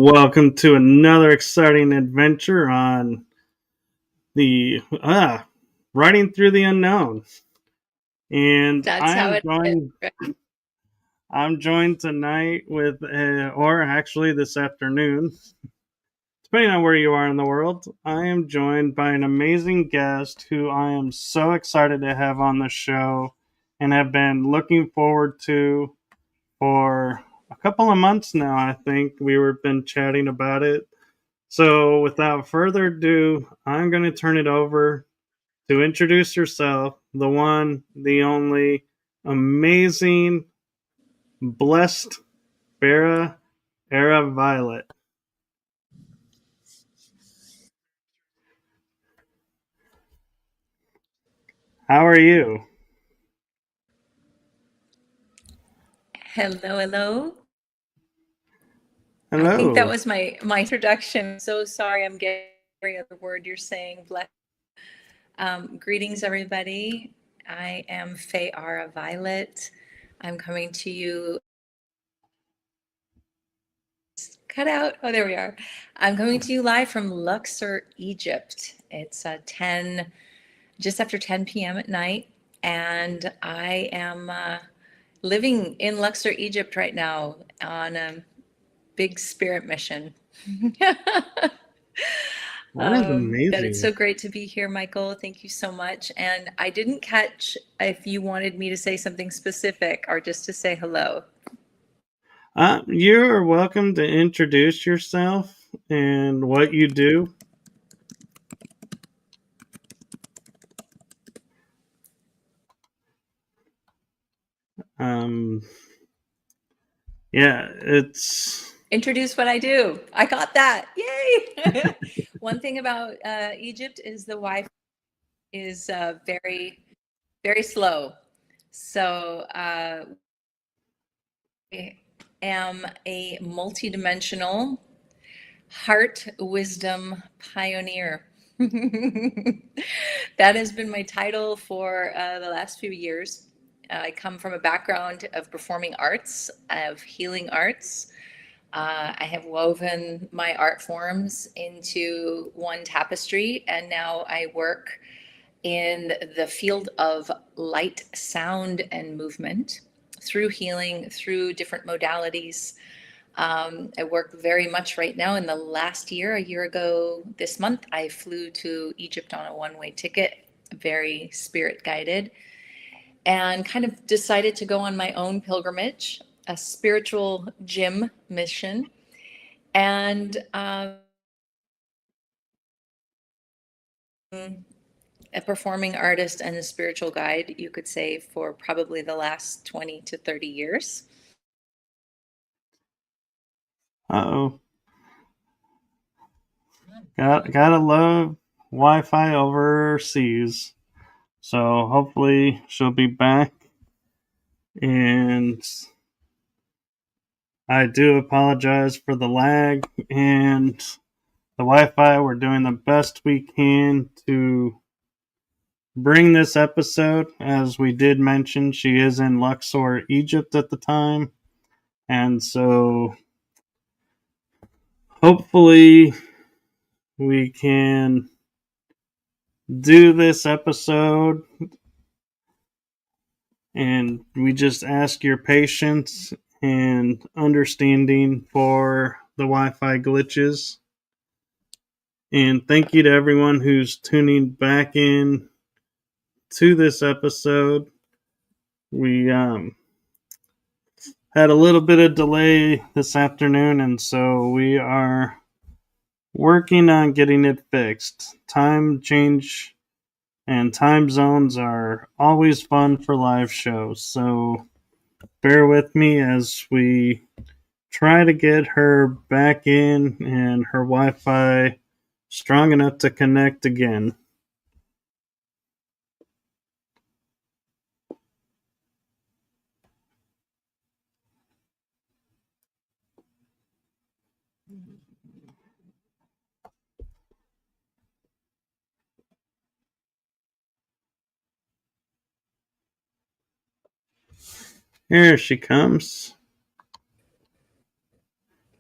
Welcome to another exciting adventure on the Riding Through the Unknown. And That's how it is. I'm joined tonight with or actually this afternoon, depending on where you are in the world. I am joined by an amazing guest who I am so excited to have on the show and have been looking forward to for a couple of months now. I think we've been chatting about it. So, without further ado, I'm going to turn it over to introduce yourself, the one, the only, amazing, blessed Fei'Ara Violet. How are you? Hello, hello. I think that Hello. was my introduction. So sorry, I'm getting every other word you're saying. Bless. Greetings, everybody. I am Fei'Ara Violet. I'm coming to you. Cut out. Oh, there we are. I'm coming to you live from Luxor, Egypt. It's just after 10 p.m. at night, and I am living in Luxor, Egypt right now on a big spirit mission. That is That it's amazing. so great to be here, Michael. Thank you so much. And I didn't catch if you wanted me to say something specific or just to say hello. You're welcome to introduce yourself and what you do. Um, yeah, it's. Introduce what I do. I got that. Yay! One thing about Egypt is the Wi-Fi is very, very slow. So I am a multidimensional heart wisdom pioneer. That has been my title for the last few years. I come from a background of performing arts, of healing arts. I have woven my art forms into one tapestry, and now I work in the field of light, sound, and movement through healing, through different modalities. I work very much right now. In the last year, a year ago this month, I flew to Egypt on a one-way ticket, very spirit guided, and kind of decided to go on my own pilgrimage, a spiritual gym mission. And a performing artist and a spiritual guide, you could say, for probably the last 20 to 30 years. Uh-oh. Gotta love Wi-Fi overseas. So hopefully she'll be back. And I do apologize for the lag and the Wi-Fi. We're doing the best we can to bring this episode. As we did mention, she is in Luxor, Egypt at the time. And so hopefully we can do this episode, and we just ask your patience and understanding for the Wi-Fi glitches. And thank you to everyone who's tuning back in to this episode. We had a little bit of delay this afternoon, and so we are working on getting it fixed. Time change and time zones are always fun for live shows, so bear with me as we try to get her back in and her Wi-Fi strong enough to connect again. Here she comes.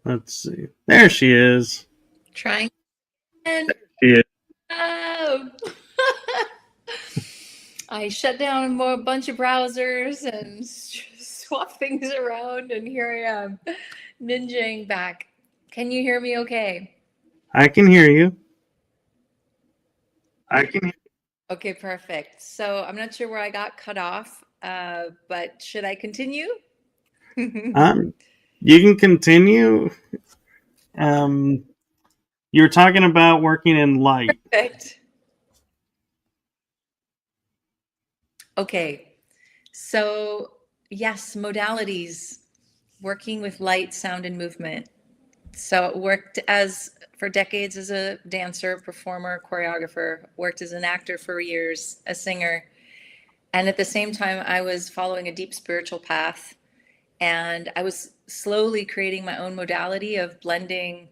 Let's see. There she is. Trying again. She is. Oh. I shut down a bunch of browsers and swap things around, and here I am, ninjaing back. Can you hear me okay? I can hear you. I can. Okay, perfect. So I'm not sure where I got cut off, but should I continue? Um, you can continue. Um, you're talking about working in light. Perfect. Okay, so yes, modalities, working with light, sound, and movement. So worked as for decades as a dancer, performer, choreographer, worked as an actor for years, a singer. And at the same time, I was following a deep spiritual path. And I was slowly creating my own modality of blending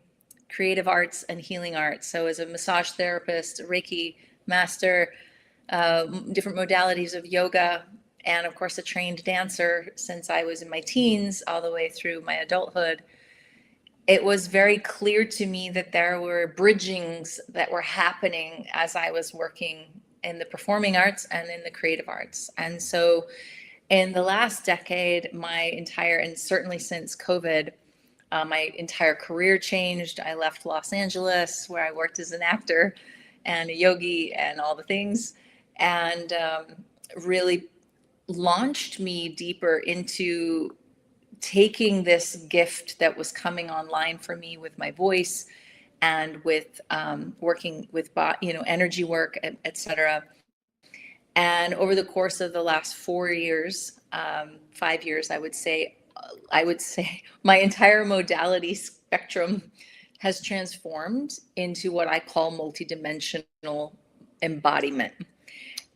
creative arts and healing arts. So as a massage therapist, a Reiki master, different modalities of yoga, and of course, a trained dancer since I was in my teens all the way through my adulthood. It was very clear to me that there were bridgings that were happening as I was working in the performing arts and in the creative arts. And so in the last decade, my entire, and certainly since COVID, my entire career changed. I left Los Angeles, where I worked as an actor and a yogi and all the things, and really launched me deeper into taking this gift that was coming online for me with my voice and with working with energy work, et cetera. And over the course of the last 4 years, 5 years, I would say my entire modality spectrum has transformed into what I call multidimensional embodiment.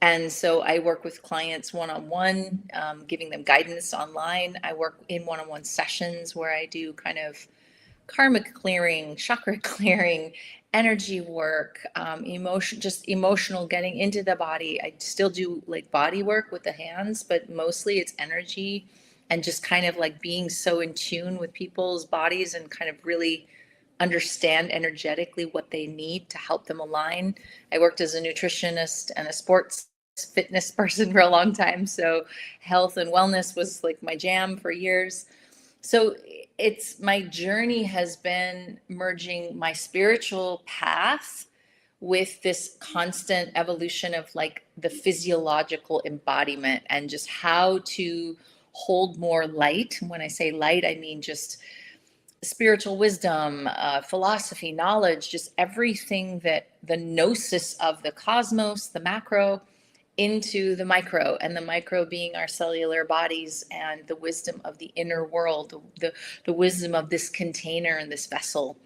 And so I work with clients one-on-one, giving them guidance online. I work in one-on-one sessions where I do kind of karmic clearing, chakra clearing, energy work, just emotional getting into the body. I still do like body work with the hands, but mostly it's energy and just kind of like being so in tune with people's bodies and kind of really understand energetically what they need to help them align. I worked as a nutritionist and a sports fitness person for a long time. So health and wellness was like my jam for years. So it's my journey has been merging my spiritual path with this constant evolution of like the physiological embodiment and just how to hold more light. When I say light, I mean just spiritual wisdom, philosophy, knowledge, just everything that the gnosis of the cosmos, the macro, into the micro, and the micro being our cellular bodies and the wisdom of the inner world, the wisdom of this container and this vessel.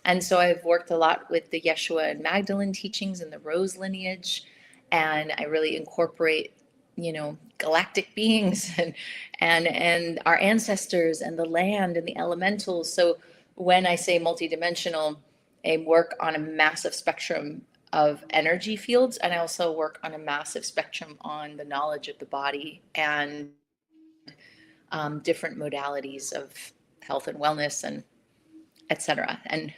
And so I've worked a lot with the Yeshua and Magdalene teachings and the Rose lineage, and I really incorporate, galactic beings and our ancestors and the land and the elementals. So when I say multidimensional, I work on a massive spectrum of energy fields, and I also work on a massive spectrum on the knowledge of the body and different modalities of health and wellness and etc. And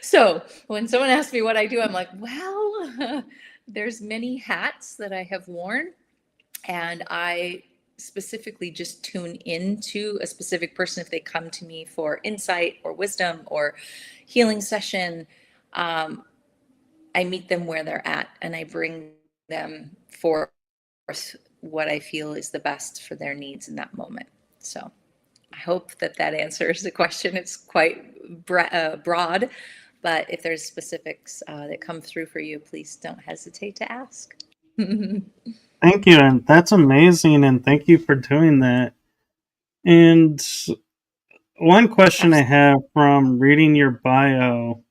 so when someone asks me what I do, I'm like, well, there's many hats that I have worn, and I specifically just tune into a specific person if they come to me for insight or wisdom or healing session. I meet them where they're at, and I bring them forth what I feel is the best for their needs in that moment. So I hope that answers the question. It's quite broad, but if there's specifics that come through for you, please don't hesitate to ask. Thank you, and that's amazing, and thank you for doing that. And one question I have from reading your bio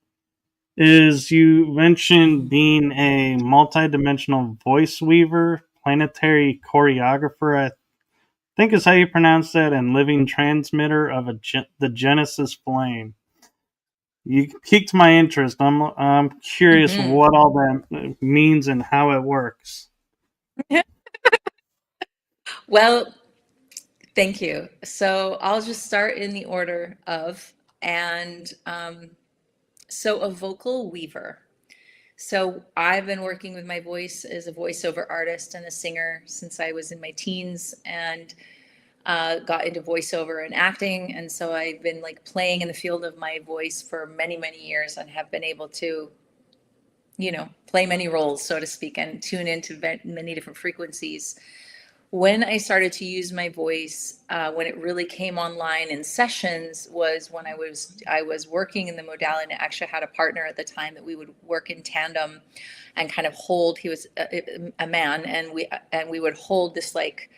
is you mentioned being a multidimensional voice weaver, planetary choreographer, I think is how you pronounce that, and living transmitter of the Genesis flame. You piqued my interest. I'm curious Mm-hmm. what all that means and how it works. Well, Thank you. So I'll just start in the order of, and so a vocal weaver. So I've been working with my voice as a voiceover artist and a singer since I was in my teens, and got into voiceover and acting. And so I've been like playing in the field of my voice for many, many years and have been able to, play many roles, so to speak, and tune into many different frequencies. When I started to use my voice, when it really came online in sessions, was when I was working in the modality. And I actually had a partner at the time that we would work in tandem, and kind of hold. He was a man, and we would hold this like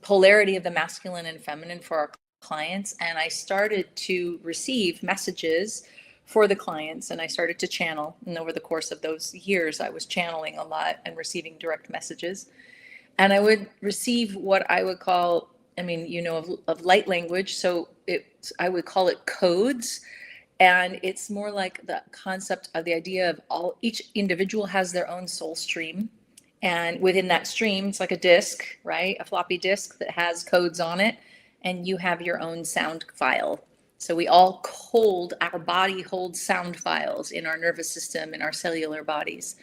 polarity of the masculine and feminine for our clients. And I started to receive messages for the clients, and I started to channel. And over the course of those years, I was channeling a lot and receiving direct messages. And I would receive what I would call, I mean, of light language. So I would call it codes. And it's more like the concept of the idea of each individual has their own soul stream. And within that stream, it's like a disk, right? A floppy disk that has codes on it. And you have your own sound file. So we all our body holds sound files in our nervous system, in our cellular bodies.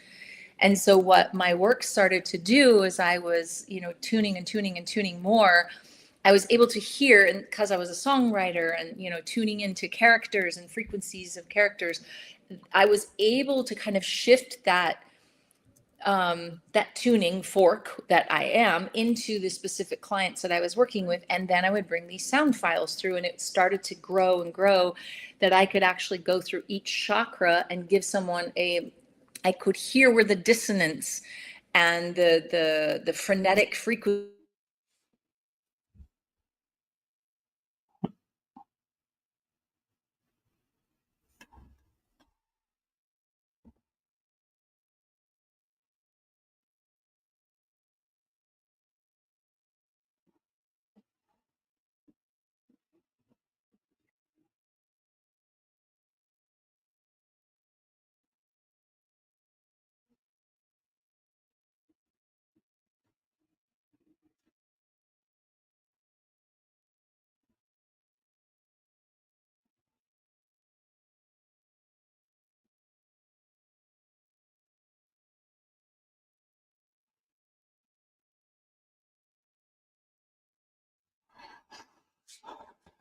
And so what my work started to do as I was, tuning and tuning and tuning more, I was able to hear, and because I was a songwriter and, tuning into characters and frequencies of characters, I was able to kind of shift that tuning fork that I am into the specific clients that I was working with. And then I would bring these sound files through, and it started to grow and grow, that I could actually go through each chakra and give someone I could hear where the dissonance and the frenetic frequency.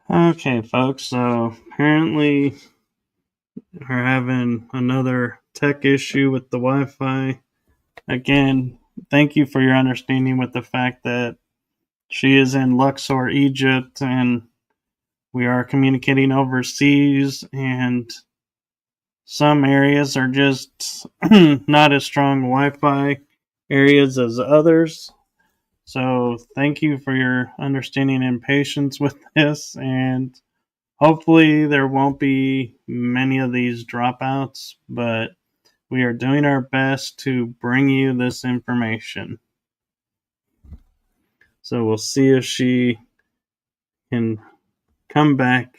Okay, folks, so apparently we're having another tech issue with the Wi Fi. Again, thank you for your understanding with the fact that she is in Luxor, Egypt, and we are communicating overseas, and some areas are just not as strong Wi Fi areas as others. So, thank you for your understanding and patience with this, and hopefully, there won't be many of these dropouts, but we are doing our best to bring you this information. So, we'll see if she can come back.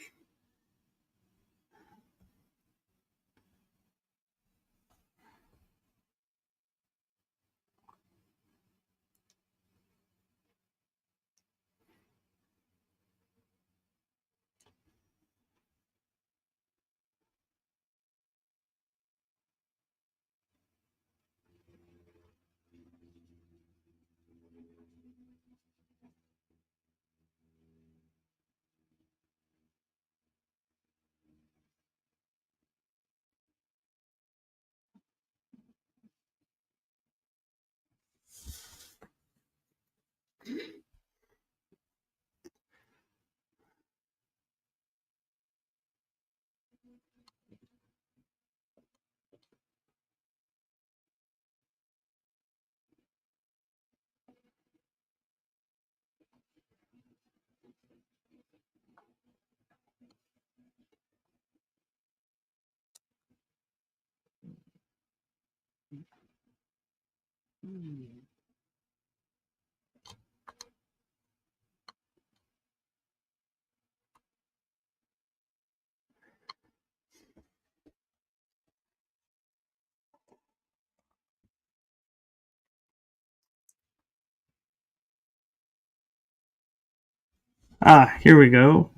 Ah, here we go.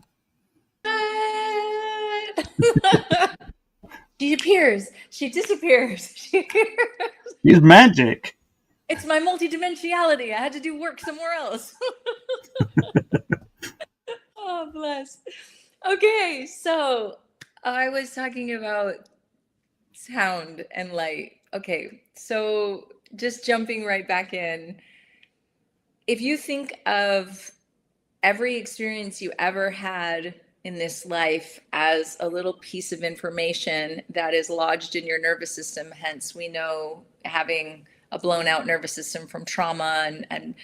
She appears. She disappears. She appears. He's magic. It's my multidimensionality. I had to do work somewhere else. Oh, bless. Okay, so I was talking about sound and light. Okay, so just jumping right back in. If you think of every experience you ever had in this life as a little piece of information that is lodged in your nervous system, hence we know having a blown out nervous system from trauma and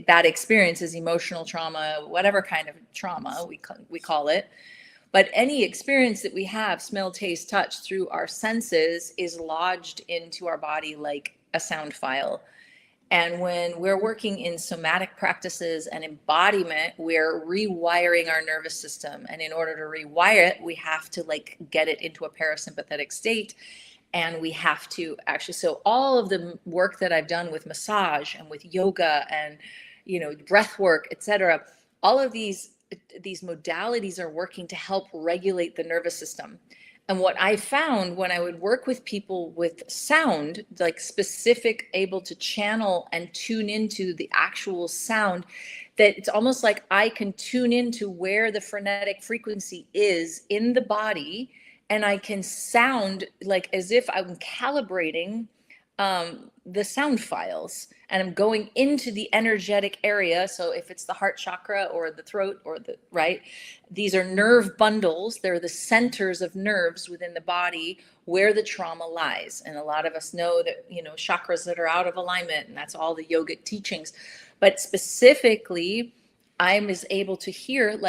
bad experiences, emotional trauma, whatever kind of trauma we call it. But any experience that we have, smell, taste, touch, through our senses, is lodged into our body like a sound file. And when we're working in somatic practices and embodiment, we're rewiring our nervous system. And in order to rewire it, we have to get it into a parasympathetic state. And we have to actually, so all of the work that I've done with massage and with yoga and, breath work, etc., all of these modalities are working to help regulate the nervous system. And what I found when I would work with people with sound, like specific, able to channel and tune into the actual sound, that it's almost like I can tune into where the frenetic frequency is in the body. And I can sound like as if I'm calibrating the sound files, and I'm going into the energetic area. So if it's the heart chakra or the throat or right, these are nerve bundles. They're the centers of nerves within the body where the trauma lies. And a lot of us know that, chakras that are out of alignment, and that's all the yogic teachings. But specifically, I'm able to hear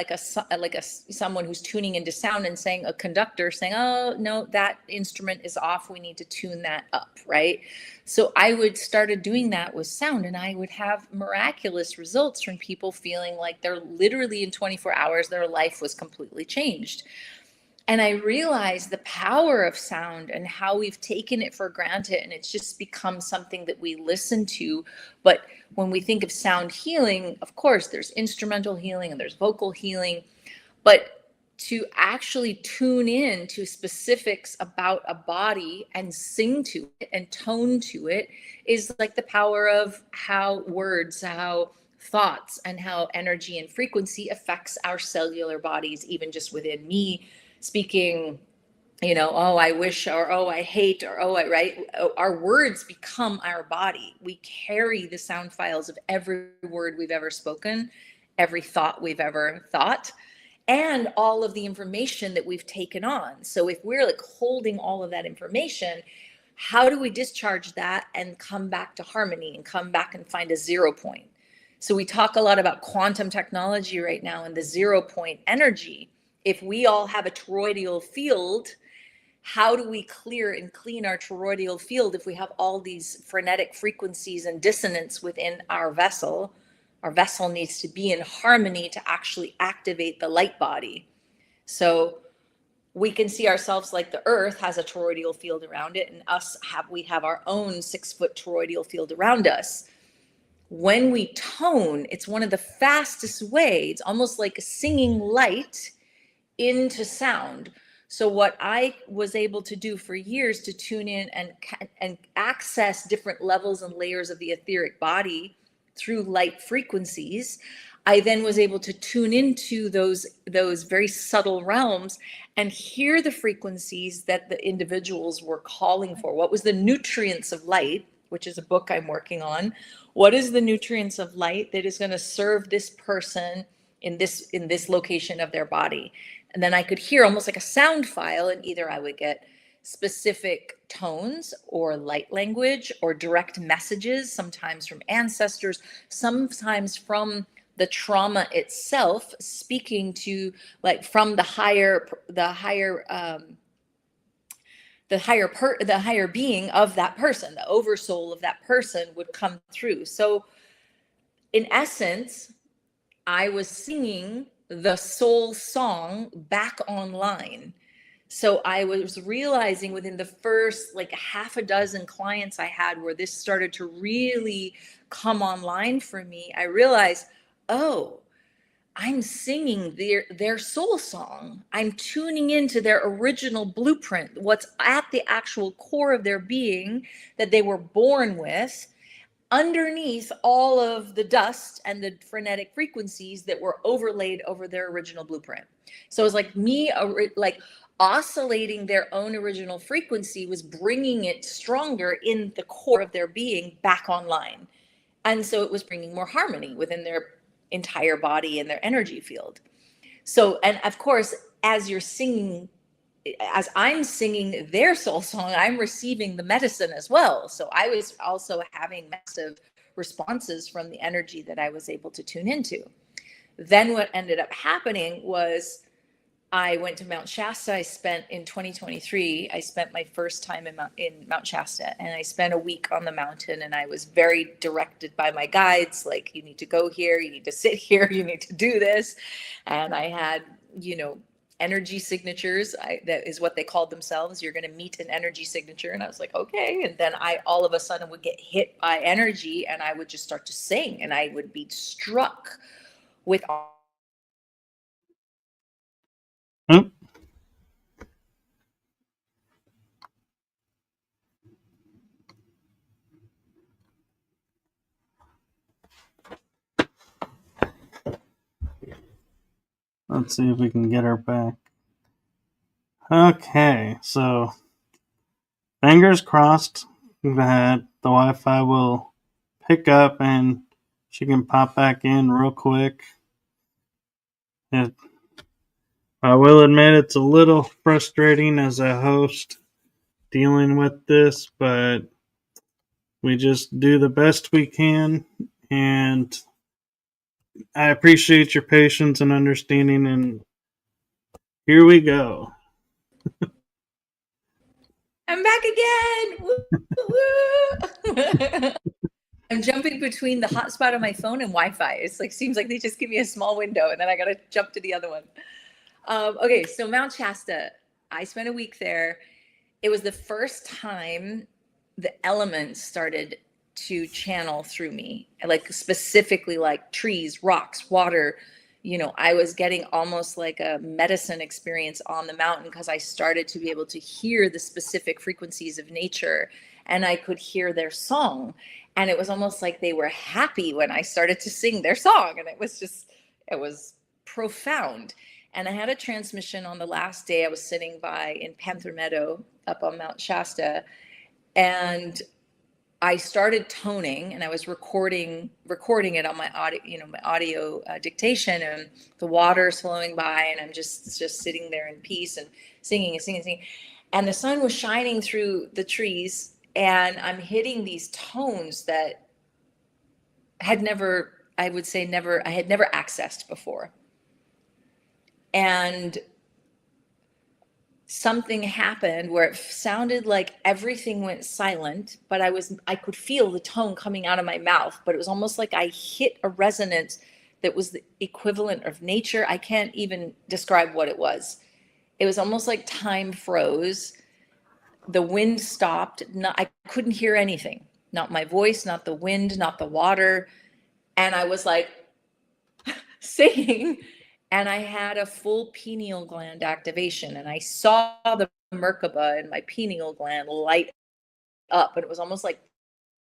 someone who's tuning into sound and saying, a conductor saying, oh no, that instrument is off, we need to tune that up, right? So I would started doing that with sound, and I would have miraculous results from people feeling like they're literally in 24 hours their life was completely changed. And I realized the power of sound and how we've taken it for granted, and it's just become something that we listen to. But when we think of sound healing, of course, there's instrumental healing and there's vocal healing. But to actually tune in to specifics about a body and sing to it and tone to it is like the power of how words, how thoughts, and how energy and frequency affects our cellular bodies, even just within me speaking, oh, I wish, or oh, I hate, or oh, I, right? Our words become our body. We carry the sound files of every word we've ever spoken, every thought we've ever thought, and all of the information that we've taken on. So if we're holding all of that information, how do we discharge that and come back to harmony and come back and find a 0 point? So we talk a lot about quantum technology right now and the 0 point energy. If we all have a toroidal field, how do we clear and clean our toroidal field if we have all these frenetic frequencies and dissonance within our vessel? Our vessel needs to be in harmony to actually activate the light body. So we can see ourselves like the earth has a toroidal field around it, and we have our own 6-foot toroidal field around us. When we tone, it's one of the fastest ways, almost like singing light into sound. So what I was able to do for years to tune in and access different levels and layers of the etheric body through light frequencies, I then was able to tune into those very subtle realms and hear the frequencies that the individuals were calling for. What was the nutrients of light, which is a book I'm working on. What is the nutrients of light that is going to serve this person in this location of their body? And then I could hear almost like a sound file, and either I would get specific tones or light language or direct messages, sometimes from ancestors, sometimes from the trauma itself, speaking to from the higher being of that person, the oversoul of that person would come through. So in essence, I was singing the soul song back online. So I was realizing within the first half a dozen clients I had where this started to really come online for me, I realized, oh, I'm singing their soul song. I'm tuning into their original blueprint, what's at the actual core of their being that they were born with, underneath all of the dust and the frenetic frequencies that were overlaid over their original blueprint. So it was like me, like oscillating their own original frequency was bringing it stronger in the core of their being back online. And so it was bringing more harmony within their entire body and their energy field. So, and of course, as you're singing, as I'm singing their soul song, I'm receiving the medicine as well. So I was also having massive responses from the energy that I was able to tune into. Then what ended up happening was I went to Mount Shasta. I spent in 2023, I spent my first time in Mount Shasta, and I spent a week on the mountain, and I was very directed by my guides, like, you need to go here, you need to sit here, you need to do this. And I had, energy signatures. That is what they called themselves. You're going to meet an energy signature. And I was like, okay. And then I all of a sudden would get hit by energy, and I would just start to sing, and I would be struck with Hmm? Let's see if we can get her back. Okay, so fingers crossed that the Wi-Fi will pick up and she can pop back in real quick. I will admit it's a little frustrating as a host dealing with this, but we just do the best we can, and I appreciate your patience and understanding, and here we go. I'm back again. I'm jumping between the hotspot on my phone and Wi-Fi. It's like, seems like they just give me a small window, and then I got to jump to the other one. Okay, so Mount Shasta, I spent a week there. It was the first time the elements started to channel through me, like specifically like trees, rocks, water. I was getting almost like a medicine experience on the mountain because I started to be able to hear the specific frequencies of nature, and I could hear their song. And it was almost like they were happy when I started to sing their song. And it was profound. And I had a transmission on the last day. I was sitting by in Panther Meadow up on Mount Shasta, and I started toning, and I was recording it on my audio, my audio dictation, and the water's flowing by, and I'm just sitting there in peace and singing and singing and singing. And the sun was shining through the trees, and I'm hitting these tones that had never, I would say never, I had never accessed before. And something happened where it sounded like everything went silent, but I could feel the tone coming out of my mouth, but it was almost like I hit a resonance that was the equivalent of nature. I can't even describe what it was. It was almost like time froze. The wind stopped. I couldn't hear anything. Not my voice, not the wind, not the water. And I was like singing, and I had a full pineal gland activation, and I saw the Merkaba in my pineal gland light up, and it was almost like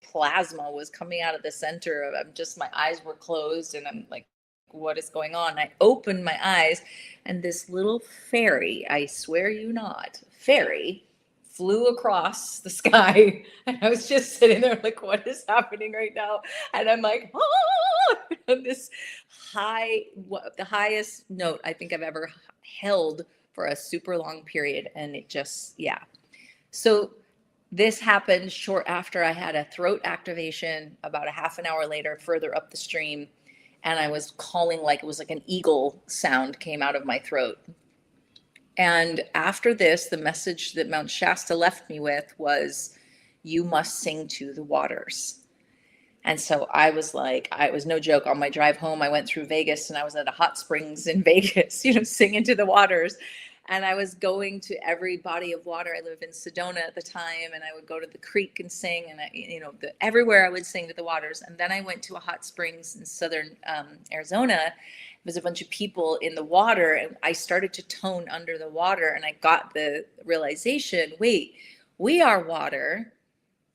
plasma was coming out of the center of. My eyes were closed, and I'm like, what is going on? And I opened my eyes, and this little fairy, I swear you not, fairy, flew across the sky. And I was just sitting there like, what is happening right now? And I'm like, this the highest note I think I've ever held for a super long period. And it just, yeah. So this happened short after I had a throat activation, about a half an hour later, further up the stream. And I was calling, like it was like an eagle sound came out of my throat. And after this, the message that Mount Shasta left me with was, you must sing to the waters. And so I was no joke. On my drive home, I went through Vegas, and I was at a hot springs in Vegas, singing to the waters. And I was going to every body of water. I lived in Sedona at the time, and I would go to the creek and sing, and everywhere I would sing to the waters. And then I went to a hot springs in southern Arizona, was a bunch of people in the water, and I started to tone under the water, and I got the realization, wait, we are water,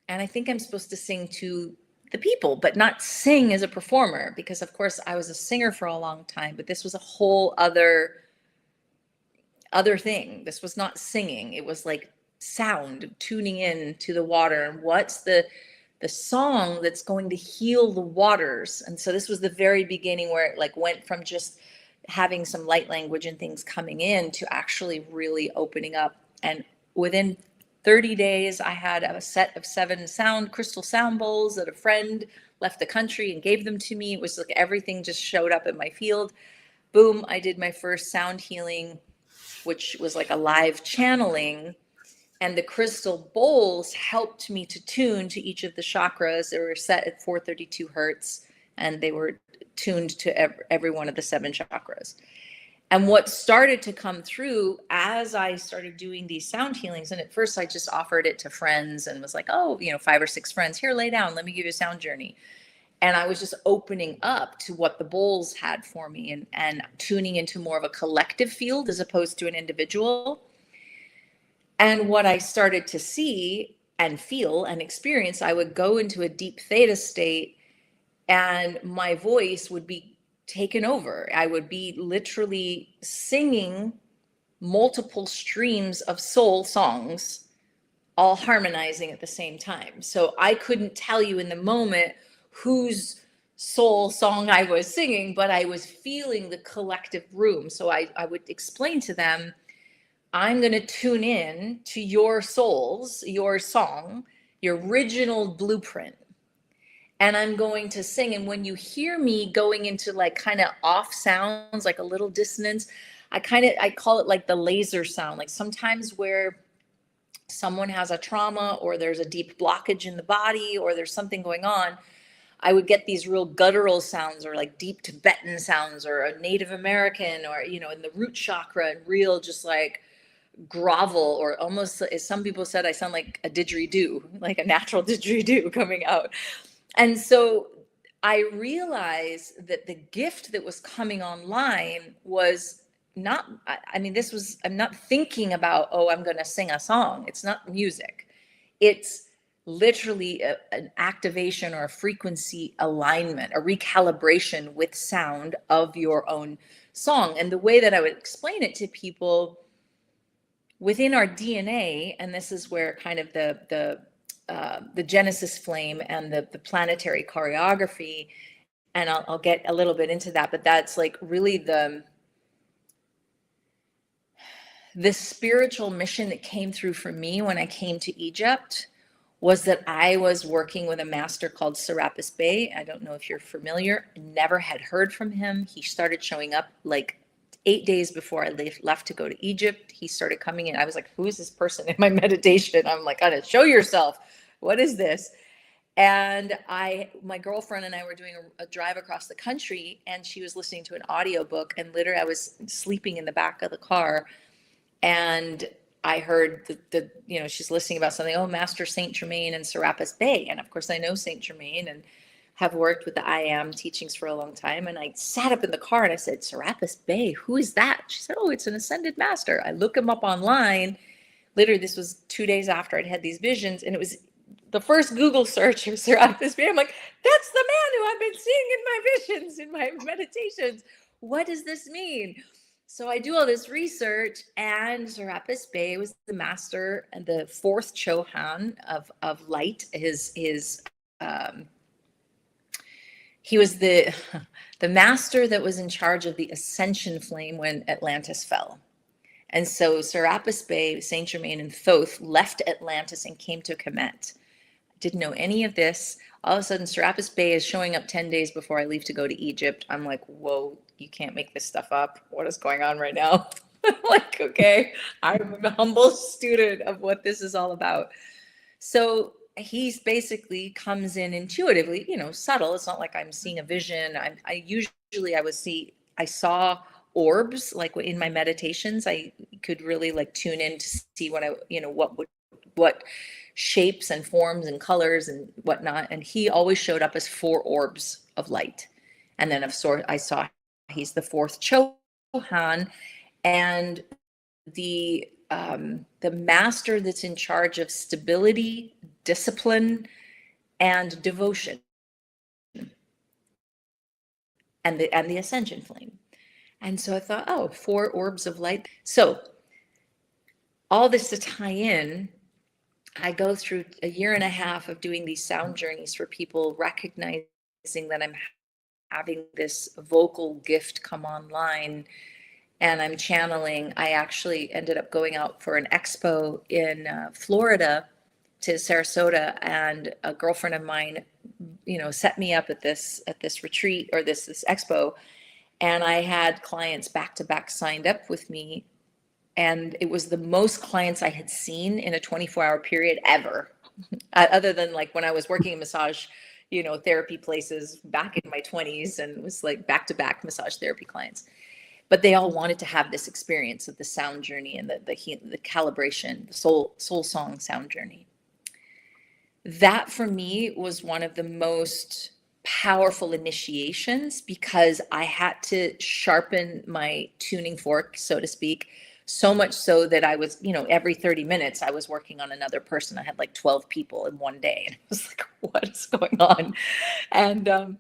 and I think I'm supposed to sing to the people, but not sing as a performer, because of course I was a singer for a long time, but this was a whole other thing. This was not singing. It was like sound, tuning in to the water, and what's the song that's going to heal the waters. And so this was the very beginning where it like went from just having some light language and things coming in to actually really opening up. And within 30 days, I had a set of 7 crystal sound bowls that a friend left the country and gave them to me. It was like everything just showed up in my field. Boom, I did my first sound healing, which was like a live channeling. And the crystal bowls helped me to tune to each of the chakras. They were set at 432 hertz, and they were tuned to every one of the 7 chakras. And what started to come through as I started doing these sound healings, and at first I just offered it to friends and was like, oh, 5 or 6 friends, here, lay down, let me give you a sound journey. And I was just opening up to what the bowls had for me, and tuning into more of a collective field as opposed to an individual. And what I started to see and feel and experience, I would go into a deep theta state and my voice would be taken over. I would be literally singing multiple streams of soul songs, all harmonizing at the same time. So I couldn't tell you in the moment whose soul song I was singing, but I was feeling the collective room. So I would explain to them, I'm going to tune in to your souls, your song, your original blueprint. And I'm going to sing. And when you hear me going into like kind of off sounds, like a little dissonance, I call it like the laser sound. Like sometimes where someone has a trauma or there's a deep blockage in the body or there's something going on, I would get these real guttural sounds or like deep Tibetan sounds or a Native American or, in the root chakra, and real just like grovel, or almost, as some people said, I sound like a didgeridoo, like a natural didgeridoo coming out. And so I realized that the gift that was coming online was not, I'm not thinking about, oh, I'm going to sing a song. It's not music. It's literally an activation or a frequency alignment, a recalibration with sound of your own song. And the way that I would explain it to people, within our DNA, and this is where kind of the Genesis flame and the planetary choreography, and I'll get a little bit into that, but that's like really the spiritual mission that came through for me when I came to Egypt was that I was working with a master called Serapis Bey. I don't know if you're familiar, never had heard from him. He started showing up like 8 days before I left to go to Egypt. He started coming in. I was like, who is this person in my meditation? I'm like, gotta show yourself. What is this? And my girlfriend and I were doing a drive across the country, and she was listening to an audiobook, and literally I was sleeping in the back of the car, and I heard she's listening about something, Master Saint Germain and Serapis Bey. And of course I know Saint Germain and have worked with the I Am teachings for a long time. And I sat up in the car and I said, Serapis Bey, who is that? She said, oh, it's an ascended master. I look him up online. Literally, this was 2 days after I'd had these visions, and it was the first Google search of Serapis Bey. I'm like, that's the man who I've been seeing in my visions, in my meditations. What does this mean? So I do all this research, and Serapis Bey was the master and the 4th Chohan of light. He was the master that was in charge of the ascension flame when Atlantis fell. And so Serapis Bey, Saint Germain, and Thoth left Atlantis and came to Kemet. Didn't know any of this. All of a sudden, Serapis Bey is showing up 10 days before I leave to go to Egypt. I'm like, whoa, you can't make this stuff up. What is going on right now? I'm like, okay, I'm a humble student of what this is all about. So he's basically comes in intuitively, subtle. It's not like I'm seeing a vision. I saw orbs, like in my meditations. I could really like tune in to see what shapes and forms and colors and whatnot. And he always showed up as 4 orbs of light. And then I saw He's the fourth Chohan, and the master that's in charge of stability, discipline, and devotion, and the ascension flame. And so I thought, oh, 4 orbs of light. So all this to tie in, I go through a year and a half of doing these sound journeys for people, recognizing that I'm having this vocal gift come online and I'm channeling. I actually ended up going out for an expo in Florida to Sarasota, and a girlfriend of mine, set me up at this retreat, or this expo, and I had clients back to back signed up with me, and it was the most clients I had seen in a 24-hour period ever, other than like when I was working in massage, therapy places back in my 20s, and it was like back to back massage therapy clients. But they all wanted to have this experience of the sound journey and the calibration, the soul song sound journey. That for me was one of the most powerful initiations, because I had to sharpen my tuning fork, so to speak, so much so that I was, every 30 minutes I was working on another person. I had like 12 people in one day, and I was like, what is going on? And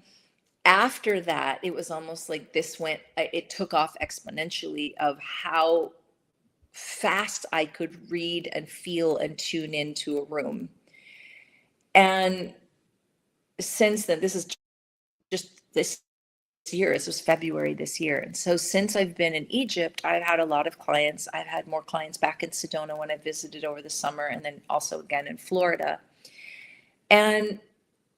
after that, it was almost like it took off exponentially, of how fast I could read and feel and tune into a room. And since then, this is just this year, this was February this year. And so since I've been in Egypt, I've had a lot of clients. I've had more clients back in Sedona when I visited over the summer, and then also again in Florida. And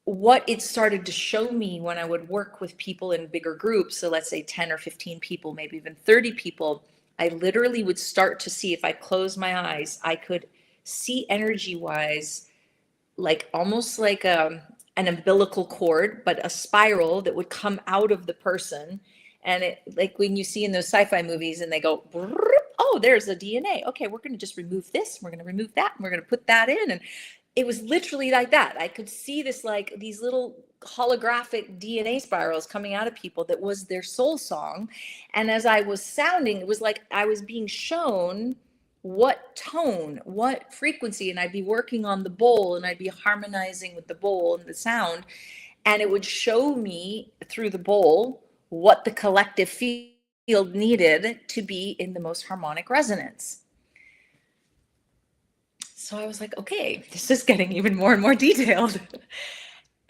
what it started to show me when I would work with people in bigger groups, so let's say 10 or 15 people, maybe even 30 people, I literally would start to see, if I closed my eyes, I could see energy wise, like almost like an umbilical cord, but a spiral that would come out of the person. And it, like when you see in those sci-fi movies and they go, oh, there's the DNA. Okay, we're going to just remove this. We're going to remove that. And we're going to put that in. And it was literally like that. I could see this, like these little holographic DNA spirals coming out of people that was their soul song. And as I was sounding, it was like I was being shown what tone, what frequency, and I'd be working on the bowl and I'd be harmonizing with the bowl and the sound, and it would show me through the bowl what the collective field needed to be in the most harmonic resonance. So I was like, okay, this is getting even more and more detailed.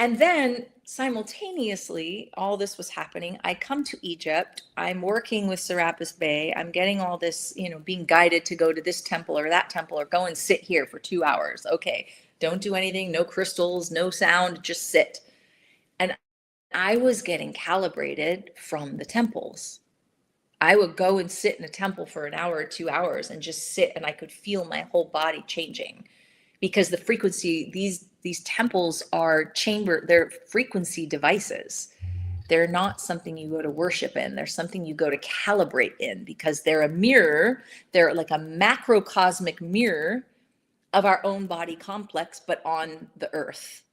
And then simultaneously, all this was happening. I come to Egypt. I'm working with Serapis Bey. I'm getting all this, being guided to go to this temple or that temple, or go and sit here for 2 hours. Okay, don't do anything, no crystals, no sound, just sit. And I was getting calibrated from the temples. I would go and sit in a temple for an hour or 2 hours and just sit, and I could feel my whole body changing, because the frequency, these temples are they're frequency devices. They're not something you go to worship in. They're something you go to calibrate in, because they're a mirror. They're like a macrocosmic mirror of our own body complex, but on the earth.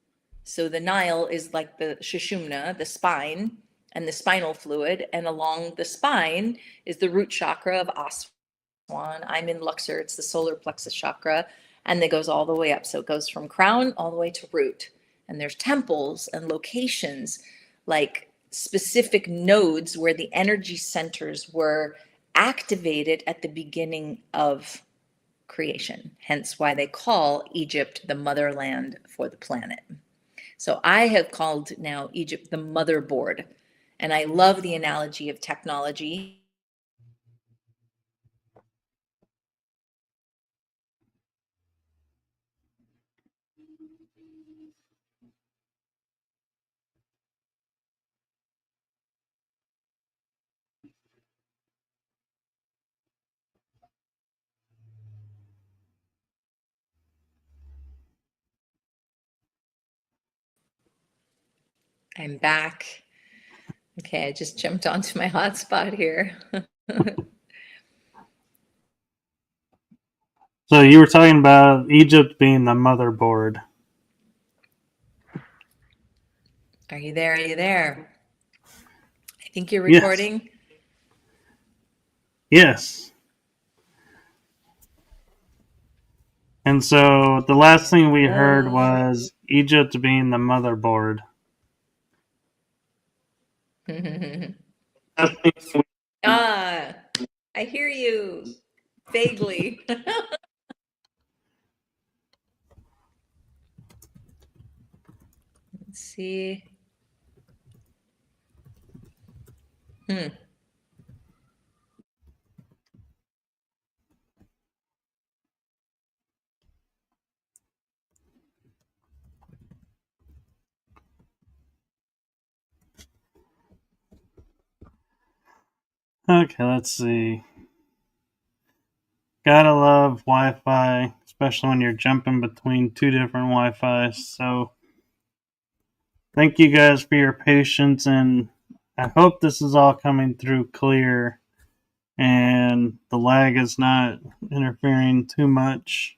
So the Nile is like the Shushumna, the spine, and the spinal fluid. And along the spine is the root chakra of Aswan. I'm in Luxor. It's the solar plexus chakra. And it goes all the way up. So it goes from crown all the way to root. And there's temples and locations, like specific nodes where the energy centers were activated at the beginning of creation. Hence why they call Egypt the motherland for the planet. So I have called now Egypt the motherboard. And I love the analogy of technology. I'm back. Okay, I just jumped onto my hotspot here. So you were talking about Egypt being the motherboard. Are you there? Are you there? I think you're Yes. recording. Yes. And so the last thing we heard was Egypt being the motherboard. Ah, I hear you vaguely. Let's see. Hmm. Okay, let's see. Gotta love Wi-Fi, especially when you're jumping between two different Wi-Fi's. So thank you guys for your patience, and I hope this is all coming through clear and the lag is not interfering too much.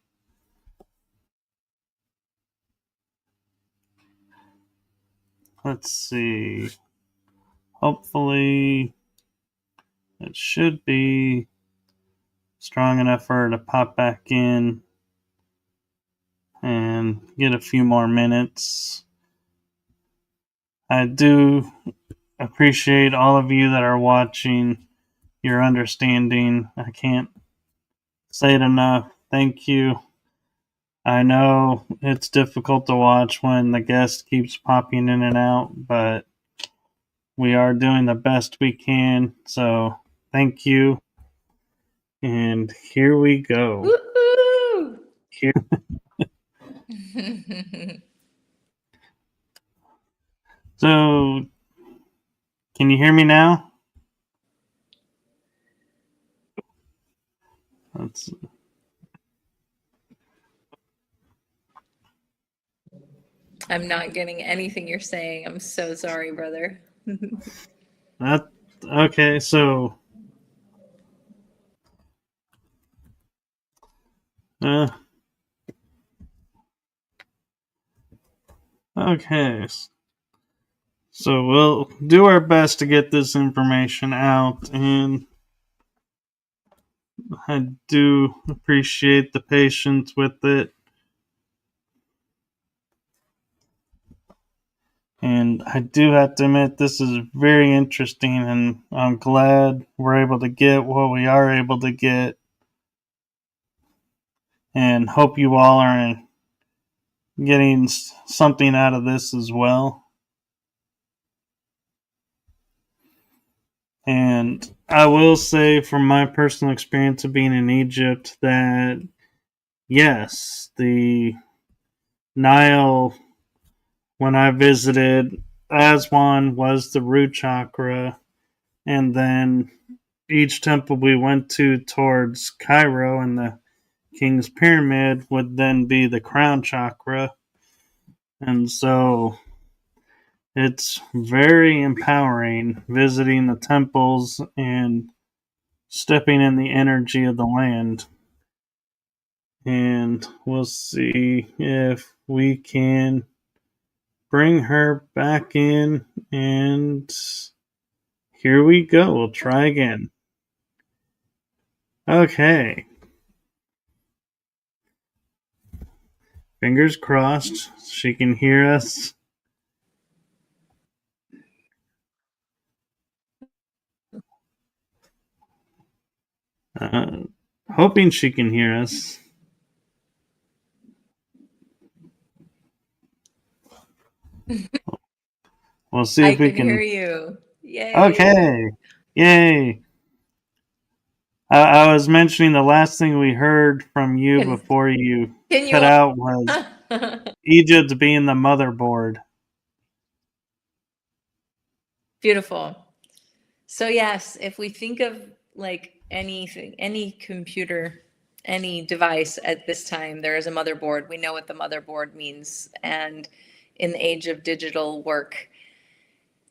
Let's see. Hopefully it should be strong enough for her to pop back in and get a few more minutes. I do appreciate all of you that are watching, your understanding. I can't say it enough. Thank you. I know it's difficult to watch when the guest keeps popping in and out, but we are doing the best we can. So thank you. And here we go. Woohoo! Here. So, can you hear me now? That's I'm not getting anything you're saying. I'm so sorry, brother. that. Okay. So, uh, okay. So we'll do our best to get this information out, and I do appreciate the patience with it. And I do have to admit, this is very interesting, and I'm glad we're able to get what we are able to get, and hope you all are getting something out of this as well. And I will say, from my personal experience of being in Egypt, that yes, the Nile, when I visited, Aswan was the root chakra, and then each temple we went to towards Cairo and the King's Pyramid would then be the crown chakra. And so it's very empowering visiting the temples and stepping in the energy of the land. And we'll see if we can bring her back in. And here we go. We'll try again. Okay. Fingers crossed she can hear us. Uh, Hoping she can hear us. We'll see I if we can hear can. you. Yay. Okay. Yay. I was mentioning the last thing we heard from you Can before you can cut you out was Egypt being the motherboard. Beautiful. So yes, if we think of like anything, any computer, any device at this time, there is a motherboard. We know what the motherboard means. And in the age of digital work,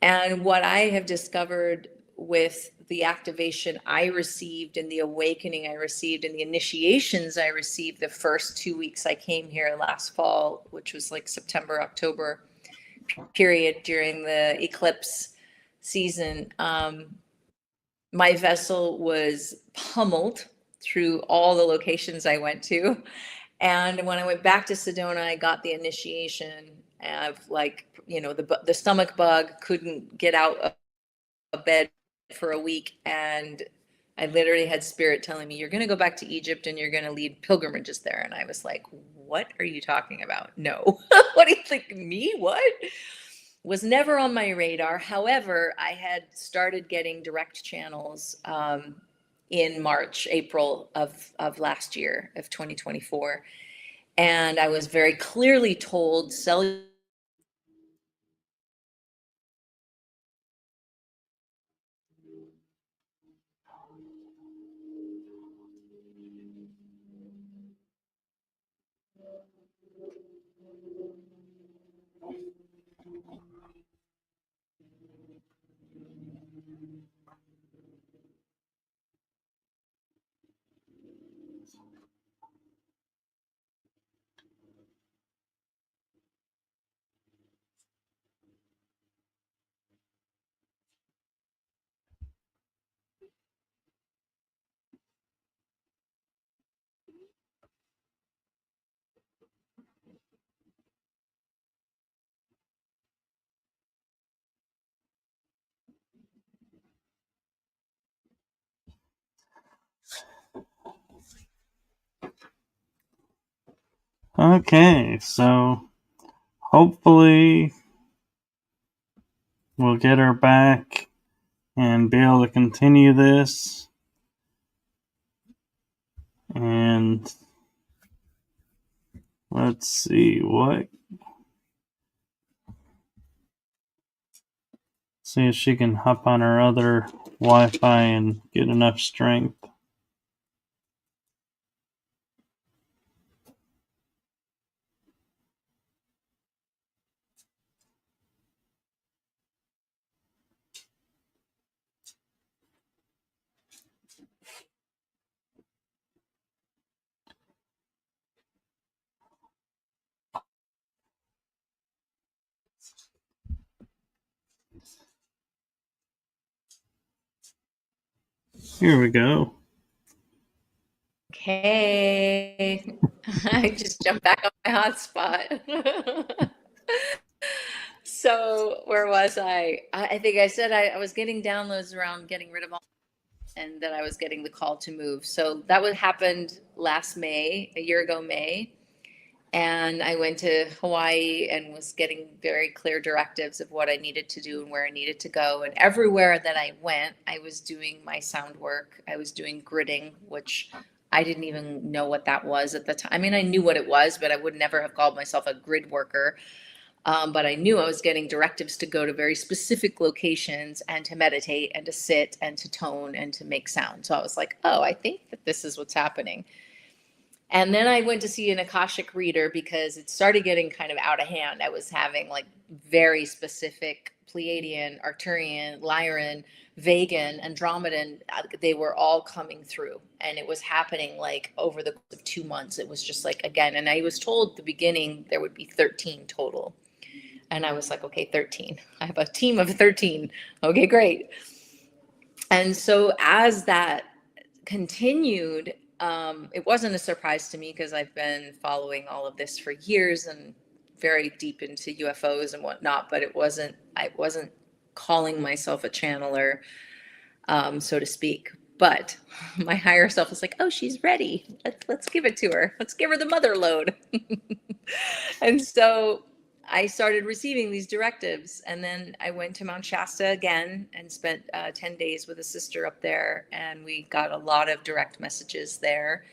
and what I have discovered with the activation I received and the awakening I received and the initiations I received the first 2 weeks I came here last fall, which was like September, October period during the eclipse season. my vessel was pummeled through all the locations I went to. And when I went back to Sedona, I got the initiation of, like, the stomach bug couldn't get out of bed for a week. And I literally had spirit telling me, you're going to go back to Egypt and you're going to lead pilgrimages there. And I was like, what are you talking about? No. What do you think? Me? What? Was never on my radar. However, I had started getting direct channels in March, April of last year, of 2024. And I was very clearly told, sell. Okay, so hopefully we'll get her back and be able to continue this. And let's see see if she can hop on her other Wi-Fi and get enough strength. Here we go. Okay. I just jumped back on my hotspot. So where was I? I think I said I was getting downloads around getting rid of all, and that I was getting the call to move. So that would happened last May, a year ago May. And I went to Hawaii and was getting very clear directives of what I needed to do and where I needed to go. And everywhere that I went, I was doing my sound work. I was doing gridding, which I didn't even know what that was at the time. I mean, I knew what it was, but I would never have called myself a grid worker. But I knew I was getting directives to go to very specific locations and to meditate and to sit and to tone and to make sound. So I was like, oh, I think that this is what's happening. And then I went to see an Akashic reader because it started getting kind of out of hand. I was having like very specific Pleiadian, Arcturian, Lyran, Vegan, Andromedan. They were all coming through. And it was happening like over the course of 2 months. It was just like, again, and I was told at the beginning there would be 13 total. And I was like, okay, 13. I have a team of 13. Okay, great. And so as that continued, it wasn't a surprise to me because I've been following all of this for years and very deep into UFOs and whatnot, but I wasn't calling myself a channeler, so to speak. But my higher self was like, oh, she's ready. Let's give it to her. Let's give her the mother load. And so I started receiving these directives. And then I went to Mount Shasta again and spent 10 days with a sister up there. And we got a lot of direct messages there.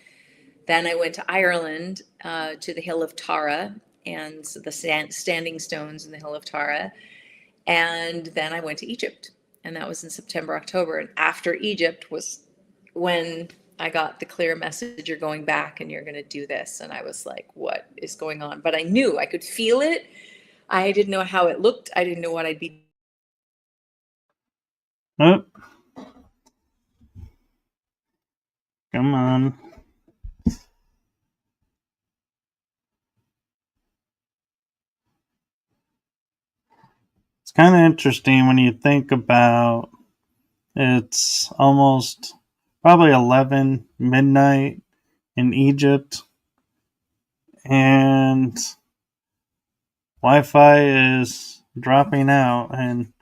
Then I went to Ireland, to the Hill of Tara and the standing stones in the Hill of Tara. And then I went to Egypt. And that was in September, October. And after Egypt was when I got the clear message, you're going back and you're going to do this. And I was like, what is going on? But I knew I could feel it. I didn't know how it looked. I didn't know what I'd be. Oh, come on. It's kind of interesting when you think about It's almost probably 11 midnight in Egypt, and Wi-Fi is dropping out, and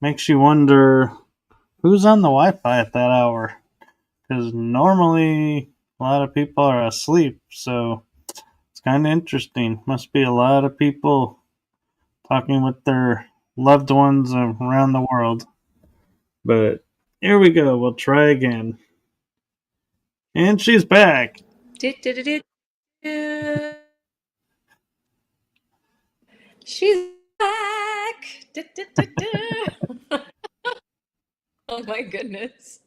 makes you wonder who's on the Wi-Fi at that hour. Because normally a lot of people are asleep, so it's kind of interesting. Must be a lot of people talking with their loved ones around the world. But here we go. We'll try again. And she's back. She's back. Oh my goodness.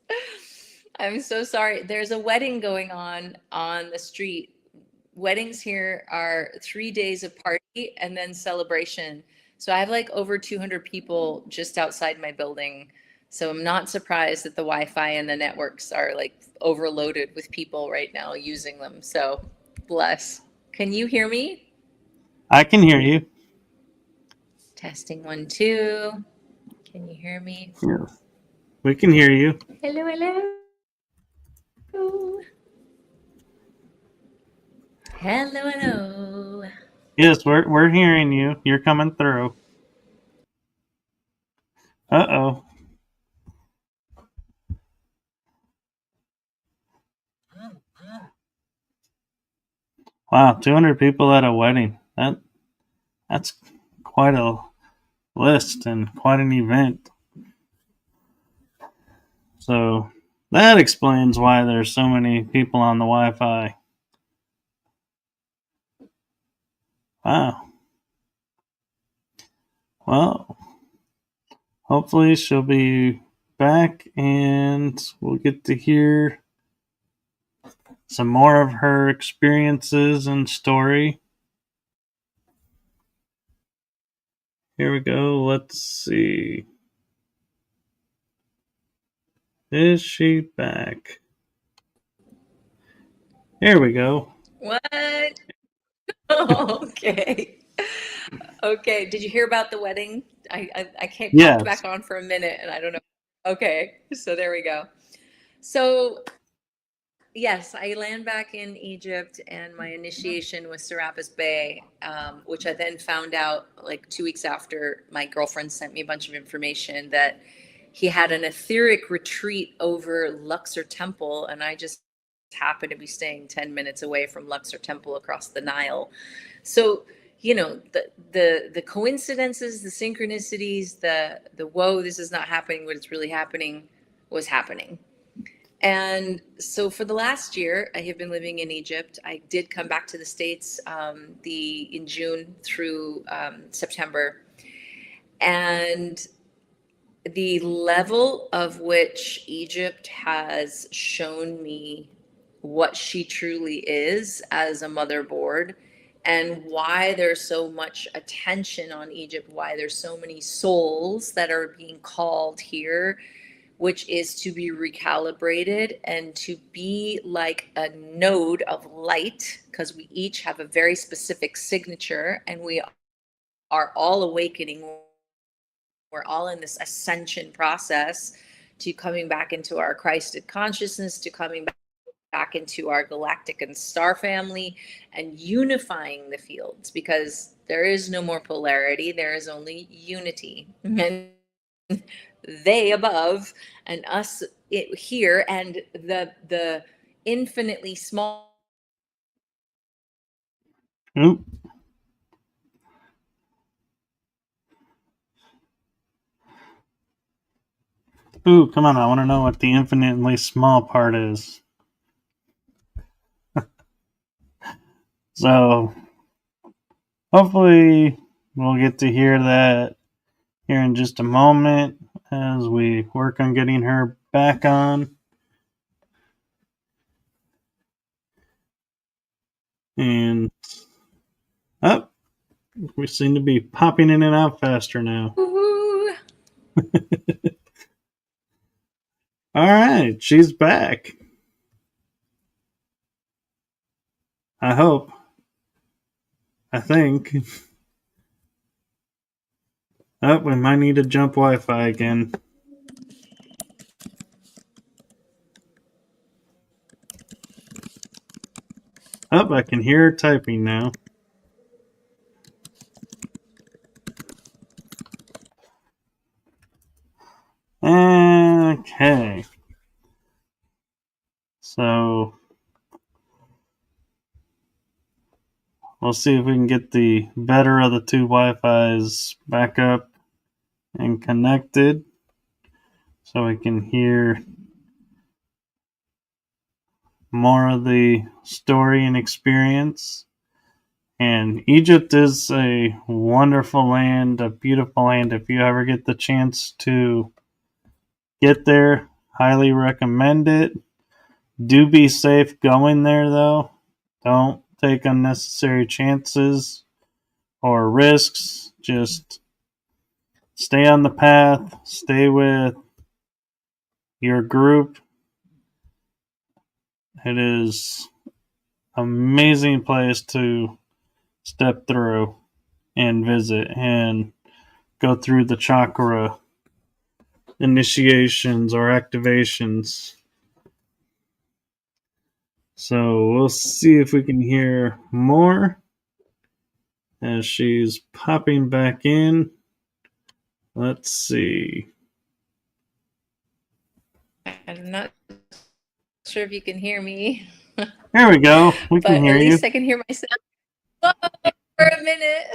I'm so sorry. There's a wedding going on the street. Weddings here are 3 days of party and then celebration. So I have like over 200 people just outside my building. So I'm not surprised that the Wi-Fi and the networks are like overloaded with people right now using them. So bless. Can you hear me? I can hear you. Testing 1, 2. Can you hear me? Yeah, we can hear you. Hello, hello. Hello, hello. Yes, we're hearing you. You're coming through. Uh-oh. Wow, 200 people at a wedding. That's quite a list and quite an event. So that explains why there's so many people on the Wi-Fi. Wow. Well, hopefully she'll be back and we'll get to hear some more of her experiences and story. Here we go. Let's see. Is she back? Here we go. What? Okay. Okay. Did you hear about the wedding? I can't popped Yes. back on for a minute and I don't know. Okay. So there we go. So yes, I land back in Egypt and my initiation was Serapis Bay, which I then found out like 2 weeks after my girlfriend sent me a bunch of information that he had an etheric retreat over Luxor Temple, and I just happened to be staying 10 minutes away from Luxor Temple across the Nile. So, the coincidences, the synchronicities, the whoa, this is not happening, but it's really happening was happening. And so for the last year, I have been living in Egypt. I did come back to the States in June through September. And the level of which Egypt has shown me what she truly is as a motherboard and why there's so much attention on Egypt, why there's so many souls that are being called here, which is to be recalibrated and to be like a node of light, because we each have a very specific signature and we are all awakening. We're all in this ascension process to coming back into our Christed consciousness, to coming back into our galactic and star family and unifying the fields, because there is no more polarity, there is only unity. And they above and us here, and the infinitely small. Oop. Ooh, come on. I want to know what the infinitely small part is. So hopefully we'll get to hear that here in just a moment as we work on getting her back on. And oh, we seem to be popping in and out faster now. All right, she's back. I hope. I think. Oh, we might need to jump Wi-Fi again. Oh, I can hear her typing now. Okay. So we'll see if we can get the better of the two Wi-Fis back up and connected so we can hear more of the story and experience. And Egypt is a wonderful land, a beautiful land. If you ever get the chance to get there, highly recommend it. Do be safe going there, though. Don't take unnecessary chances or risks. Just stay on the path, stay with your group. It is an amazing place to step through and visit and go through the chakra initiations or activations. So we'll see if we can hear more as she's popping back in. Let's see. I'm not sure if you can hear me. There we go. We but can hear at you. least I can hear myself for a minute.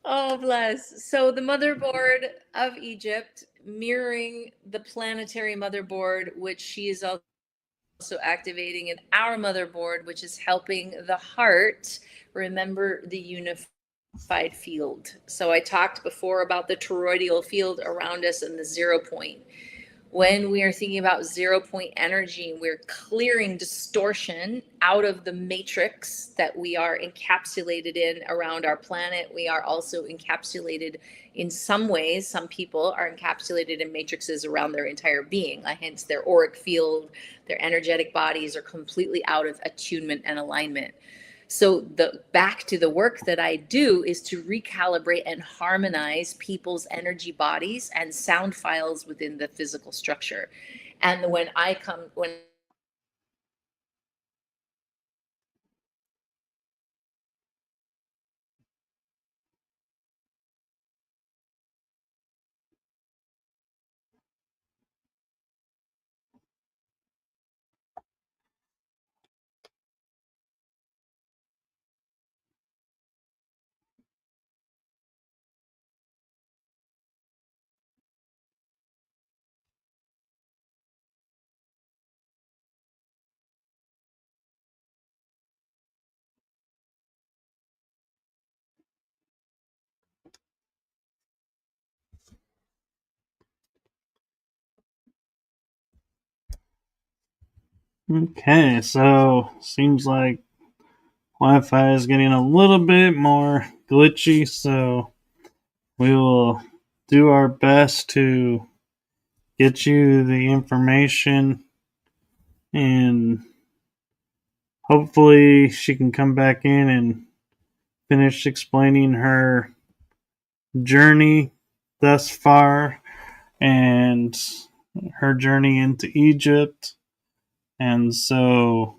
Oh, bless. So the motherboard of Egypt, mirroring the planetary motherboard, which she is also activating in our motherboard, which is helping the heart remember the unified field. So I talked before about the toroidal field around us and the 0 point. When we are thinking about 0 point energy, we're clearing distortion out of the matrix that we are encapsulated in around our planet. We are also encapsulated in some ways. Some people are encapsulated in matrices around their entire being, hence their auric field, their energetic bodies are completely out of attunement and alignment. So the back to the work that I do is to recalibrate and harmonize people's energy bodies and sound files within the physical structure. And when Okay, so seems like Wi-Fi is getting a little bit more glitchy, so we will do our best to get you the information and hopefully she can come back in and finish explaining her journey thus far and her journey into Egypt. And so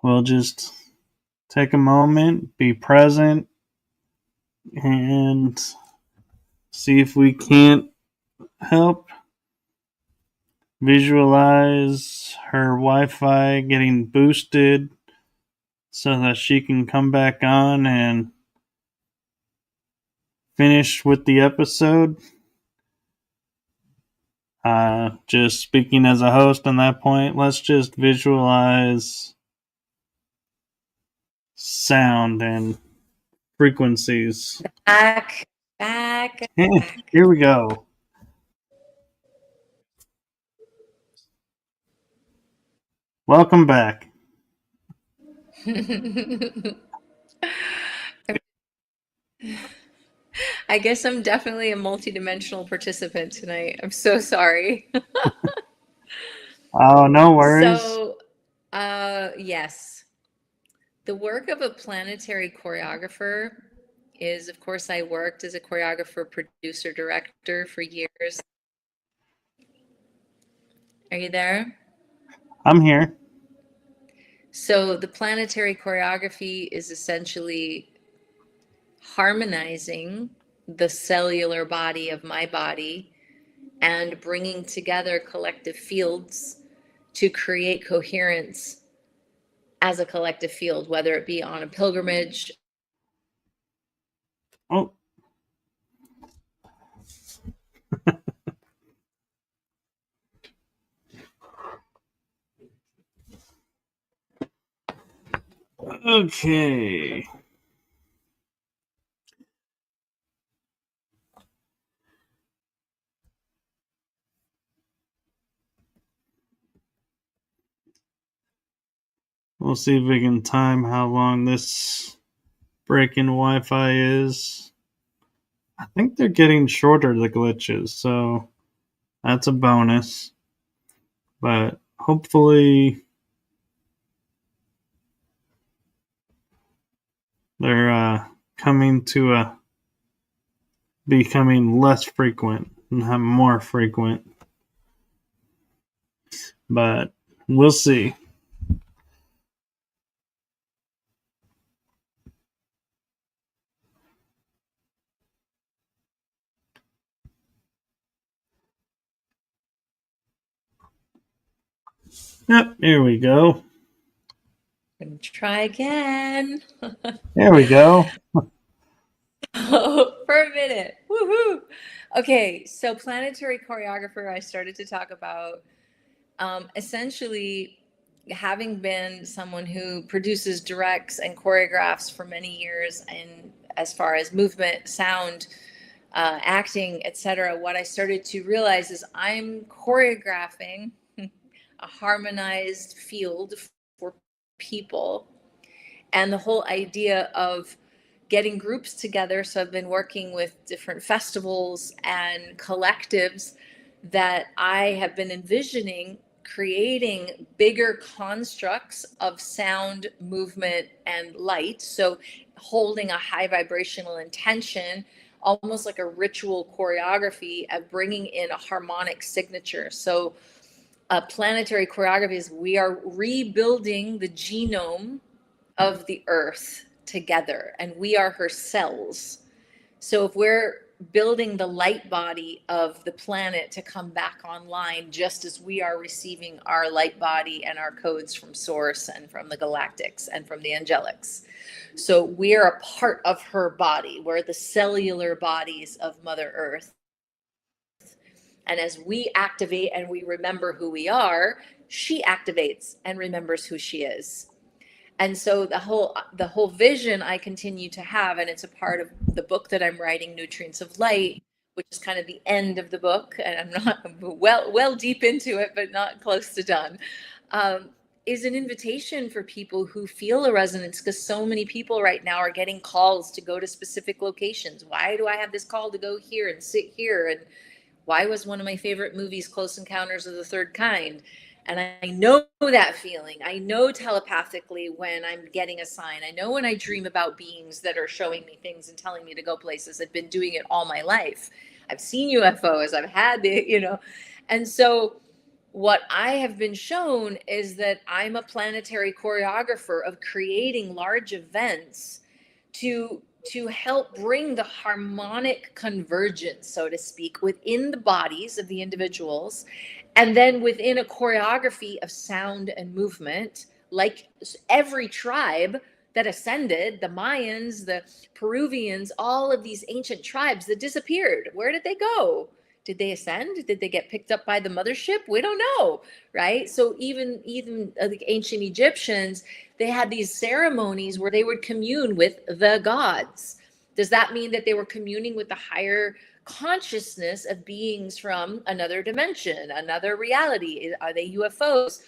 we'll just take a moment, be present, and see if we can't help visualize her Wi-Fi getting boosted so that she can come back on and finish with the episode. Just speaking as a host on that point, let's just visualize sound and frequencies. back. Here we go. Welcome back. I guess I'm definitely a multidimensional participant tonight. I'm so sorry. Oh, no worries. So, yes, the work of a planetary choreographer is, of course, I worked as a choreographer, producer, director for years. Are you there? I'm here. So the planetary choreography is essentially harmonizing the cellular body of my body and bringing together collective fields to create coherence as a collective field, whether it be on a pilgrimage. Oh. Okay. We'll see if we can time how long this break in Wi-Fi is. I think they're getting shorter, the glitches, so that's a bonus. But hopefully they're coming to becoming less frequent and have more frequent. But we'll see. Yep, here we go. And try again. There we go. For a minute. Woohoo! Okay, so planetary choreographer, I started to talk about essentially having been someone who produces, directs, and choreographs for many years, and as far as movement, sound, acting, etc., what I started to realize is I'm choreographing a harmonized field for people, and the whole idea of getting groups together. So I've been working with different festivals and collectives that I have been envisioning creating bigger constructs of sound, movement, and light. So holding a high vibrational intention, almost like a ritual choreography of bringing in a harmonic signature. So planetary choreography is we are rebuilding the genome of the earth together, and we are her cells. So if we're building the light body of the planet to come back online, just as we are receiving our light body and our codes from source and from the galactics and from the angelics. So we are a part of her body. We're the cellular bodies of Mother Earth. And as we activate and we remember who we are, she activates and remembers who she is. And so the whole vision I continue to have, and it's a part of the book that I'm writing, Nutrients of Light, which is kind of the end of the book, and I'm not well deep into it, but not close to done, is an invitation for people who feel a resonance, because so many people right now are getting calls to go to specific locations. Why do I have this call to go here and sit here? And why was one of my favorite movies Close Encounters of the Third Kind? And I know that feeling. I know telepathically when I'm getting a sign. I know when I dream about beings that are showing me things and telling me to go places. I've been doing it all my life. I've seen UFOs. I've had the. And so what I have been shown is that I'm a planetary choreographer of creating large events to help bring the harmonic convergence, so to speak, within the bodies of the individuals, and then within a choreography of sound and movement, like every tribe that ascended, the Mayans, the Peruvians, all of these ancient tribes that disappeared. Where did they go? Did they ascend? Did they get picked up by the mothership? We don't know, right? So even the ancient Egyptians, they had these ceremonies where they would commune with the gods. Does that mean that they were communing with the higher consciousness of beings from another dimension, another reality? Are they UFOs?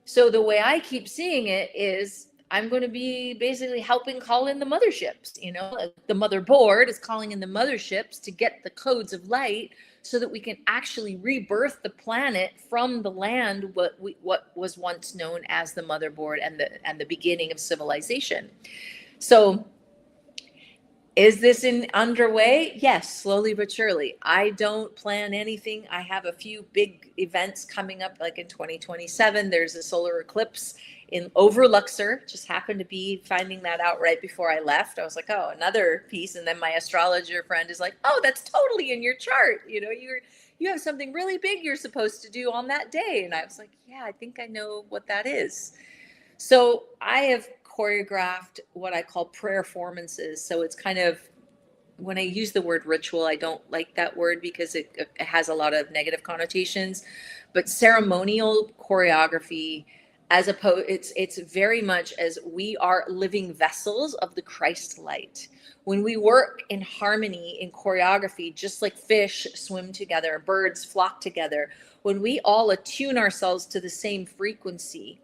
So the way I keep seeing it is I'm going to be basically helping call in the motherships. The motherboard is calling in the motherships to get the codes of light so that we can actually rebirth the planet from the land, what was once known as the motherboard and the beginning of civilization. So Is this underway? Yes, slowly but surely. I don't plan anything. I have a few big events coming up, like in 2027. There's a solar eclipse in over Luxor. Just happened to be finding that out right before I left. I was like, oh, another piece. And then my astrologer friend is like, oh, that's totally in your chart. You have something really big you're supposed to do on that day. And I was like, yeah, I think I know what that is. So I have choreographed what I call prayer performances. So it's kind of, when I use the word ritual, I don't like that word because it has a lot of negative connotations. But ceremonial choreography, as opposed, it's very much as we are living vessels of the Christ light. When we work in harmony in choreography, just like fish swim together, birds flock together, when we all attune ourselves to the same frequency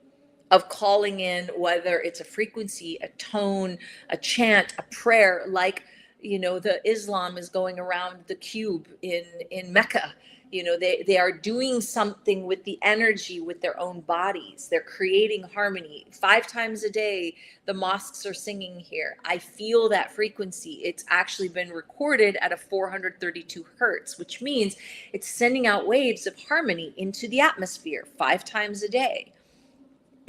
of calling in, whether it's a frequency, a tone, a chant, a prayer, like, the Islam is going around the cube in Mecca. They are doing something with the energy, with their own bodies. They're creating harmony. 5 times a day, the mosques are singing here. I feel that frequency. It's actually been recorded at a 432 hertz, which means it's sending out waves of harmony into the atmosphere 5 times a day.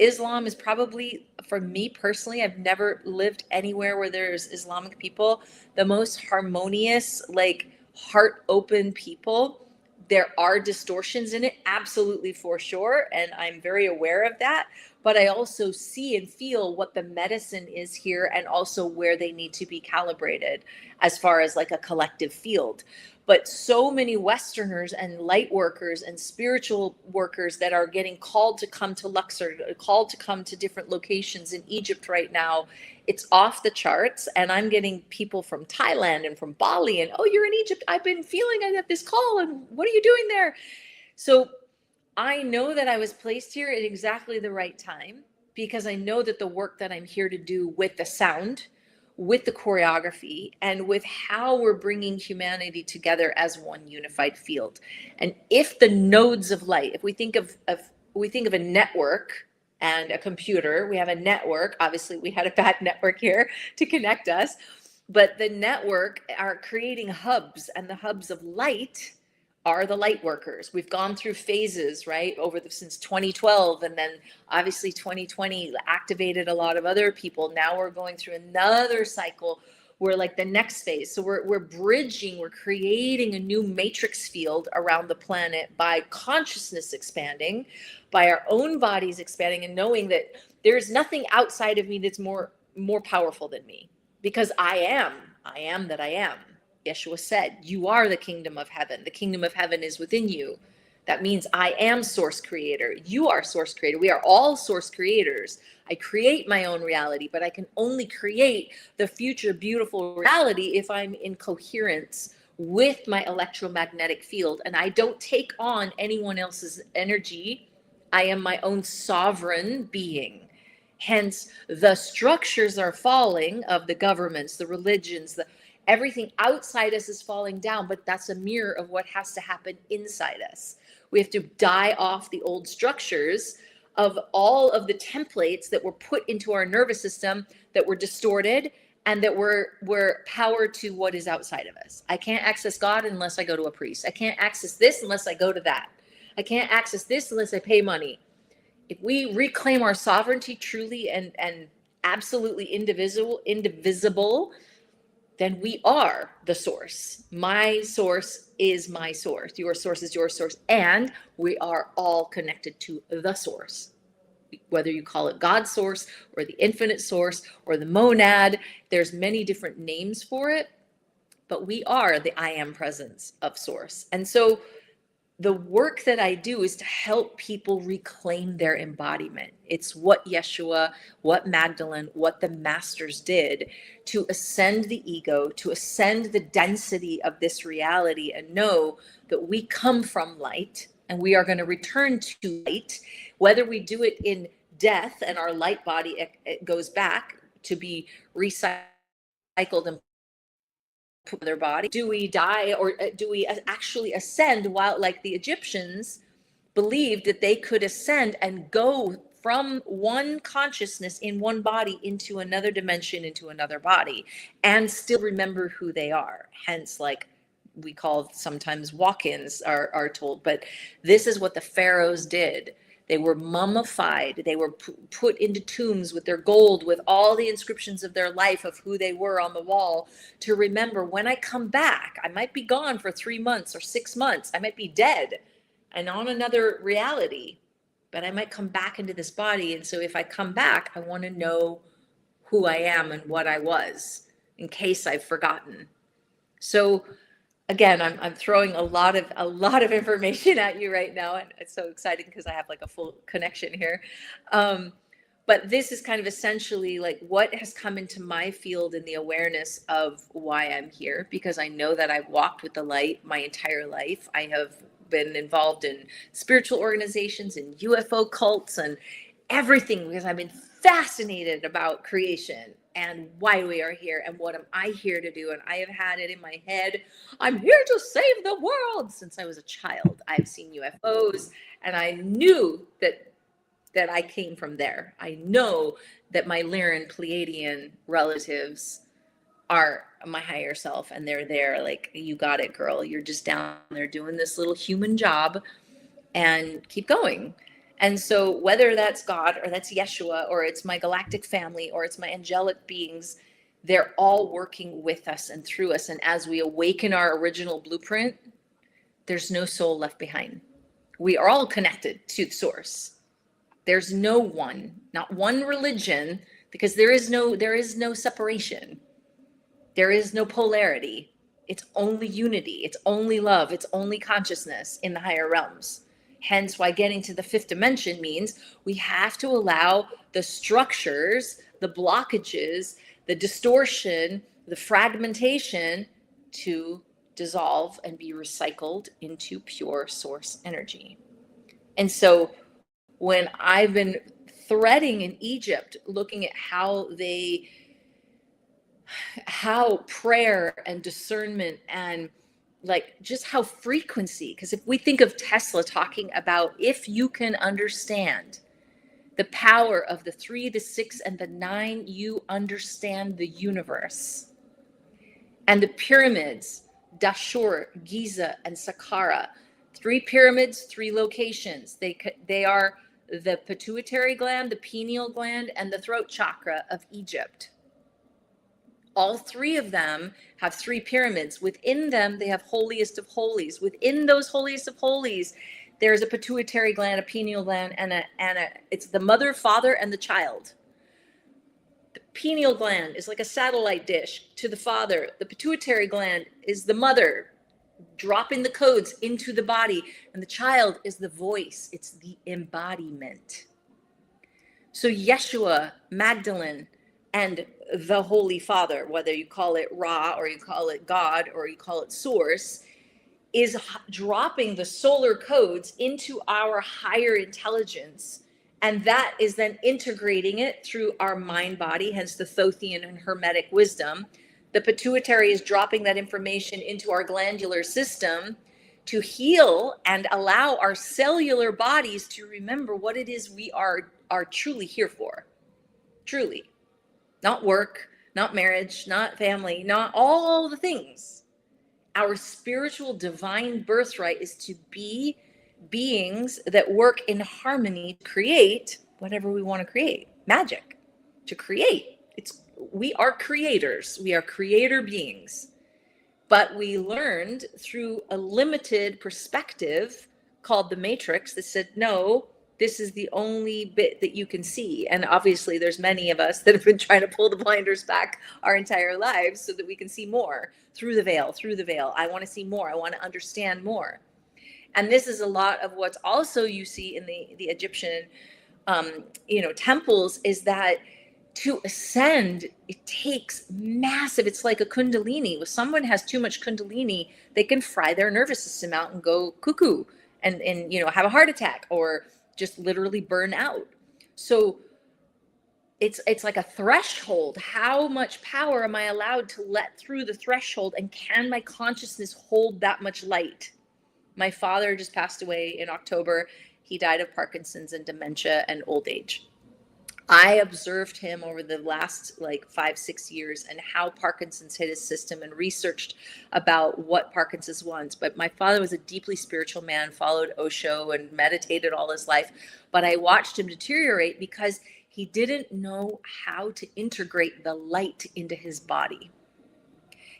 Islam is probably, for me personally, I've never lived anywhere where there's Islamic people, the most harmonious, like heart open people. There are distortions in it, absolutely, for sure. And I'm very aware of that. But I also see and feel what the medicine is here and also where they need to be calibrated as far as like a collective field. But so many Westerners and light workers and spiritual workers that are getting called to come to Luxor, called to come to different locations in Egypt right now, it's off the charts. And I'm getting people from Thailand and from Bali and, oh, you're in Egypt. I've been feeling I got this call. And what are you doing there? So I know that I was placed here at exactly the right time because I know that the work that I'm here to do with the sound, with the choreography, and with how we're bringing humanity together as one unified field. And if the nodes of light, if we think of a network and a computer, we have a network. Obviously, we had a bad network here to connect us, but the network are creating hubs, and the hubs of light are the light workers. We've gone through phases, right, since 2012, and then obviously 2020 activated a lot of other people. Now we're going through another cycle. We're like the next phase. So we're bridging, we're creating a new matrix field around the planet by consciousness expanding, by our own bodies expanding, and knowing that there's nothing outside of me that's more powerful than me, because I am that I am. Yeshua said, you are the kingdom of heaven. The kingdom of heaven is within you. That means I am source creator. You are source creator. We are all source creators. I create my own reality, but I can only create the future beautiful reality if I'm in coherence with my electromagnetic field and I don't take on anyone else's energy. I am my own sovereign being. Hence, the structures are falling of the governments, the religions, everything outside us is falling down, but that's a mirror of what has to happen inside us. We have to die off the old structures of all of the templates that were put into our nervous system that were distorted and that were powered to what is outside of us. I can't access God unless I go to a priest. I can't access this unless I go to that. I can't access this unless I pay money. If we reclaim our sovereignty truly and absolutely indivisible, then we are the source. My source is my source. Your source is your source. And we are all connected to the source. Whether you call it God's source or the infinite source or the monad, there's many different names for it, but we are the I am presence of source. And so the work that I do is to help people reclaim their embodiment. It's what Yeshua, what Magdalene, what the masters did to ascend the ego, to ascend the density of this reality and know that we come from light and we are going to return to light, whether we do it in death and our light body it goes back to be recycled and their body. Do we die or do we actually ascend, while like the Egyptians believed that they could ascend and go from one consciousness in one body into another dimension, into another body, and still remember who they are. Hence, like we call sometimes walk-ins are told, but this is what the pharaohs did. They were mummified. They were put into tombs with their gold, with all the inscriptions of their life, of who they were on the wall, to remember, when I come back, I might be gone for 3 months or 6 months. I might be dead and on another reality, but I might come back into this body. And so if I come back, I want to know who I am and what I was, in case I've forgotten. So again, I'm throwing a lot of information at you right now, and it's so exciting because I have like a full connection here. But this is kind of essentially like what has come into my field in the awareness of why I'm here, because I know that I've walked with the light my entire life. I have been involved in spiritual organizations and UFO cults and everything, because I've been fascinated about creation and why we are here and what am I here to do. And I have had it in my head, I'm here to save the world, since I was a child. I've seen UFOs, and I knew that I came from there. I know that my Lyran Pleiadian relatives are my higher self, and they're there like, you got it, girl. You're just down there doing this little human job, and keep going. And so whether that's God or that's Yeshua or it's my galactic family or it's my angelic beings, they're all working with us and through us. And as we awaken our original blueprint, there's no soul left behind. We are all connected to the source. There's not one religion, because there is no separation. There is no polarity. It's only unity. It's only love. It's only consciousness in the higher realms. Hence why getting to the fifth dimension means we have to allow the structures, the blockages, the distortion, the fragmentation to dissolve and be recycled into pure source energy. And so when I've been threading in Egypt, looking at how prayer and discernment and like just how frequency, because if we think of Tesla talking about, if you can understand the power of the 3, the 6, and the 9, you understand the universe. And the pyramids, Dashur, Giza, and Saqqara, 3 pyramids, 3 locations. They are the pituitary gland, the pineal gland, and the throat chakra of Egypt. All 3 of them have 3 pyramids. Within them, they have holiest of holies. Within those holiest of holies, there's a pituitary gland, a pineal gland, and it's the mother, father, and the child. The pineal gland is like a satellite dish to the father. The pituitary gland is the mother, dropping the codes into the body. And the child is the voice. It's the embodiment. So Yeshua, Magdalene, and the Holy Father, whether you call it Ra or you call it God or you call it Source, is dropping the solar codes into our higher intelligence. And that is then integrating it through our mind body, hence the Thothean and Hermetic wisdom. The pituitary is dropping that information into our glandular system to heal and allow our cellular bodies to remember what it is we are truly here for. Truly. Not work, not marriage, not family, not all the things. Our spiritual divine birthright is to be beings that work in harmony to create whatever we want to create. Magic. To create. We are creators. We are creator beings. But we learned through a limited perspective called the Matrix that said, no, this is the only bit that you can see. And obviously there's many of us that have been trying to pull the blinders back our entire lives so that we can see more through the veil. I want to see more. I want to understand more. And this is a lot of what's also you see in the Egyptian, temples, is that to ascend, it takes massive, it's like a kundalini. If someone has too much kundalini, they can fry their nervous system out and go cuckoo and have a heart attack or just literally burn out. So it's like a threshold. How much power am I allowed to let through the threshold? And can my consciousness hold that much light? My father just passed away in October. He died of Parkinson's and dementia and old age. I observed him over the last like 5-6 years and how Parkinson's hit his system and researched about what Parkinson's was. But my father was a deeply spiritual man, followed Osho and meditated all his life. But I watched him deteriorate because he didn't know how to integrate the light into his body.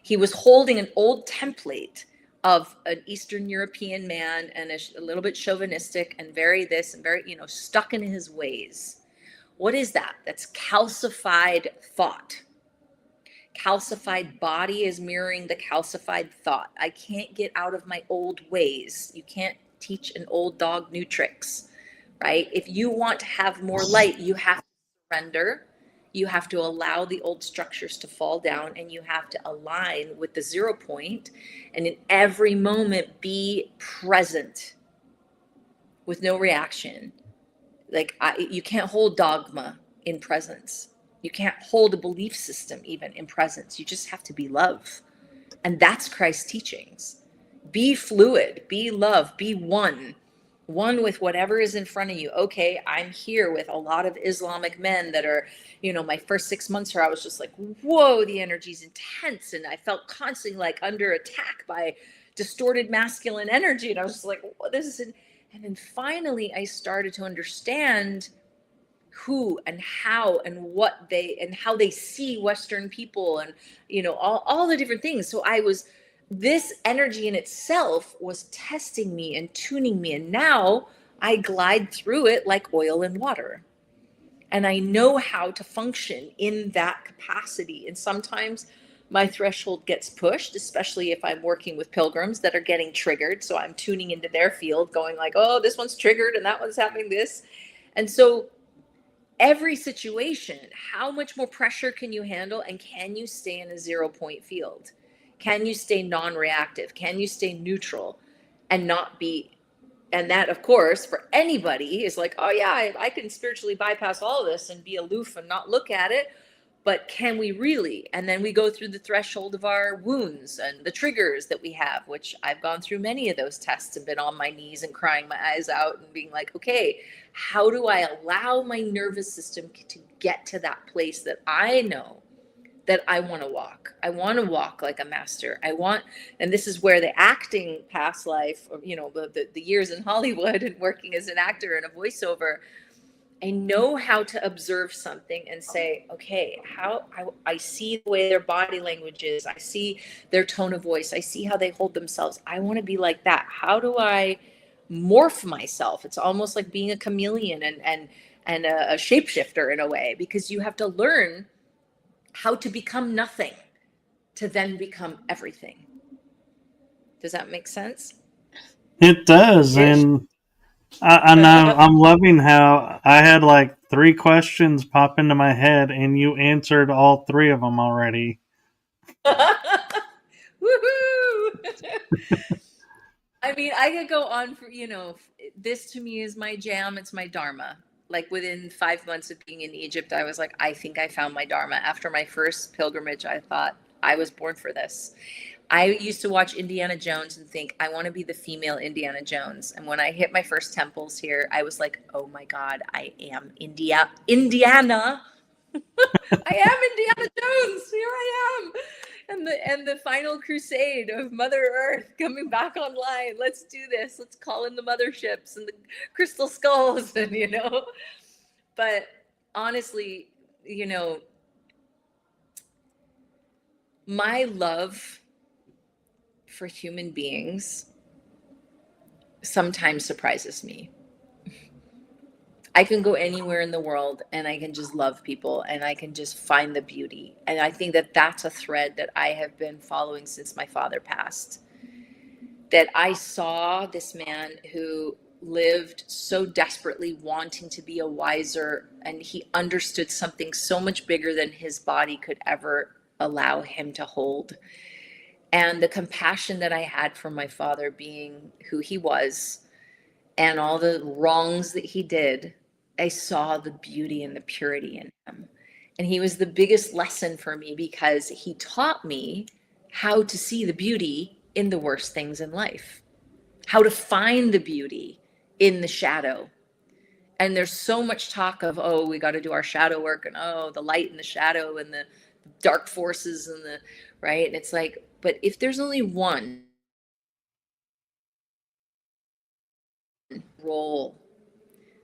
He was holding an old template of an Eastern European man and a little bit chauvinistic and very this and very, stuck in his ways. What is that? That's calcified thought. Calcified body is mirroring the calcified thought. I can't get out of my old ways. You can't teach an old dog new tricks, right? If you want to have more light, you have to surrender. You have to allow the old structures to fall down, and you have to align with the 0 point. And in every moment, be present with no reaction. You can't hold dogma in presence. You can't hold a belief system even in presence. You just have to be love. And that's Christ's teachings. Be fluid, be love, be one with whatever is in front of you. Okay, I'm here with a lot of Islamic men that are, my first 6 months here, I was just like, whoa, the energy's intense. And I felt constantly like under attack by distorted masculine energy. And I was just like, whoa, this is... And then finally, I started to understand who and how and what how they see Western people and, all the different things. So this energy in itself was testing me and tuning me. And now I glide through it like oil and water. And I know how to function in that capacity. And sometimes my threshold gets pushed, especially if I'm working with pilgrims that are getting triggered. So I'm tuning into their field, going like, oh, this one's triggered and that one's having this. And so every situation, how much more pressure can you handle? And can you stay in a 0 point field? Can you stay non-reactive? Can you stay neutral and not be... And that, of course, for anybody is like, oh yeah, I can spiritually bypass all of this and be aloof and not look at it. But can we really? And then we go through the threshold of our wounds and the triggers that we have, which I've gone through many of those tests and been on my knees and crying my eyes out and being like, okay, how do I allow my nervous system to get to that place that I know that I want to walk? I want to walk like a master. And this is where the acting past life, or, the years in Hollywood and working as an actor and a voiceover, I know how to observe something and say, okay, I see the way their body language is. I see their tone of voice. I see how they hold themselves. I want to be like that. How do I morph myself? It's almost like being a chameleon and a shapeshifter in a way, because you have to learn how to become nothing to then become everything. Does that make sense? It does. And I'm loving how I had like 3 questions pop into my head, and you answered all 3 of them already. Woohoo! I mean, I could go on for, this to me is my jam. It's my dharma. Like within 5 months of being in Egypt, I was like, I think I found my dharma. After my first pilgrimage, I thought I was born for this. I used to watch Indiana Jones and think, I want to be the female Indiana Jones. And when I hit my first temples here, I was like, oh my God, I am Indiana. I am Indiana Jones. Here I am. And the final crusade of Mother Earth coming back online. Let's do this. Let's call in the motherships and the crystal skulls and, But honestly, my love for human beings sometimes surprises me. I can go anywhere in the world and I can just love people and I can just find the beauty. And I think that that's a thread that I have been following since my father passed. That I saw this man who lived so desperately wanting to be a wiser, and he understood something so much bigger than his body could ever allow him to hold. And the compassion that I had for my father being who he was and all the wrongs that he did, I saw the beauty and the purity in him. And he was the biggest lesson for me because he taught me how to see the beauty in the worst things in life, how to find the beauty in the shadow. And there's so much talk of, oh, we got to do our shadow work, and oh, the light and the shadow and the dark forces and the right. And it's like, but if there's only one role,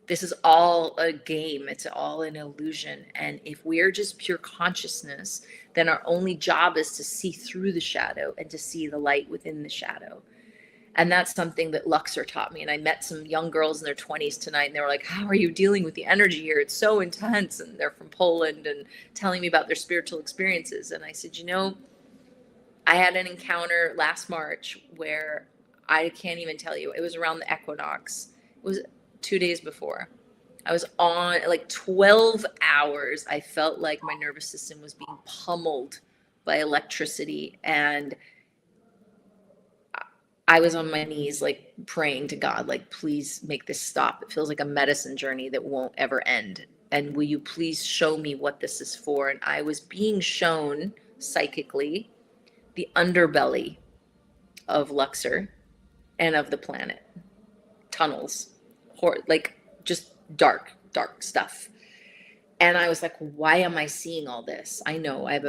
this is all a game, it's all an illusion. And if we're just pure consciousness, then our only job is to see through the shadow and to see the light within the shadow. And that's something that Luxor taught me. And I met some young girls in their 20s tonight, and they were like, how are you dealing with the energy here? It's so intense. And they're from Poland and telling me about their spiritual experiences. And I said, you know, I had an encounter last March where I can't even tell you. It was around the equinox. It was 2 days before. I was on like 12 hours. I felt like my nervous system was being pummeled by electricity. And I was on my knees, like praying to God, like, please make this stop. It feels like a medicine journey that won't ever end. And will you please show me what this is for? And I was being shown psychically the underbelly of Luxor and of the planet, tunnels, like just dark, dark stuff. And I was like, why am I seeing all this? I know I have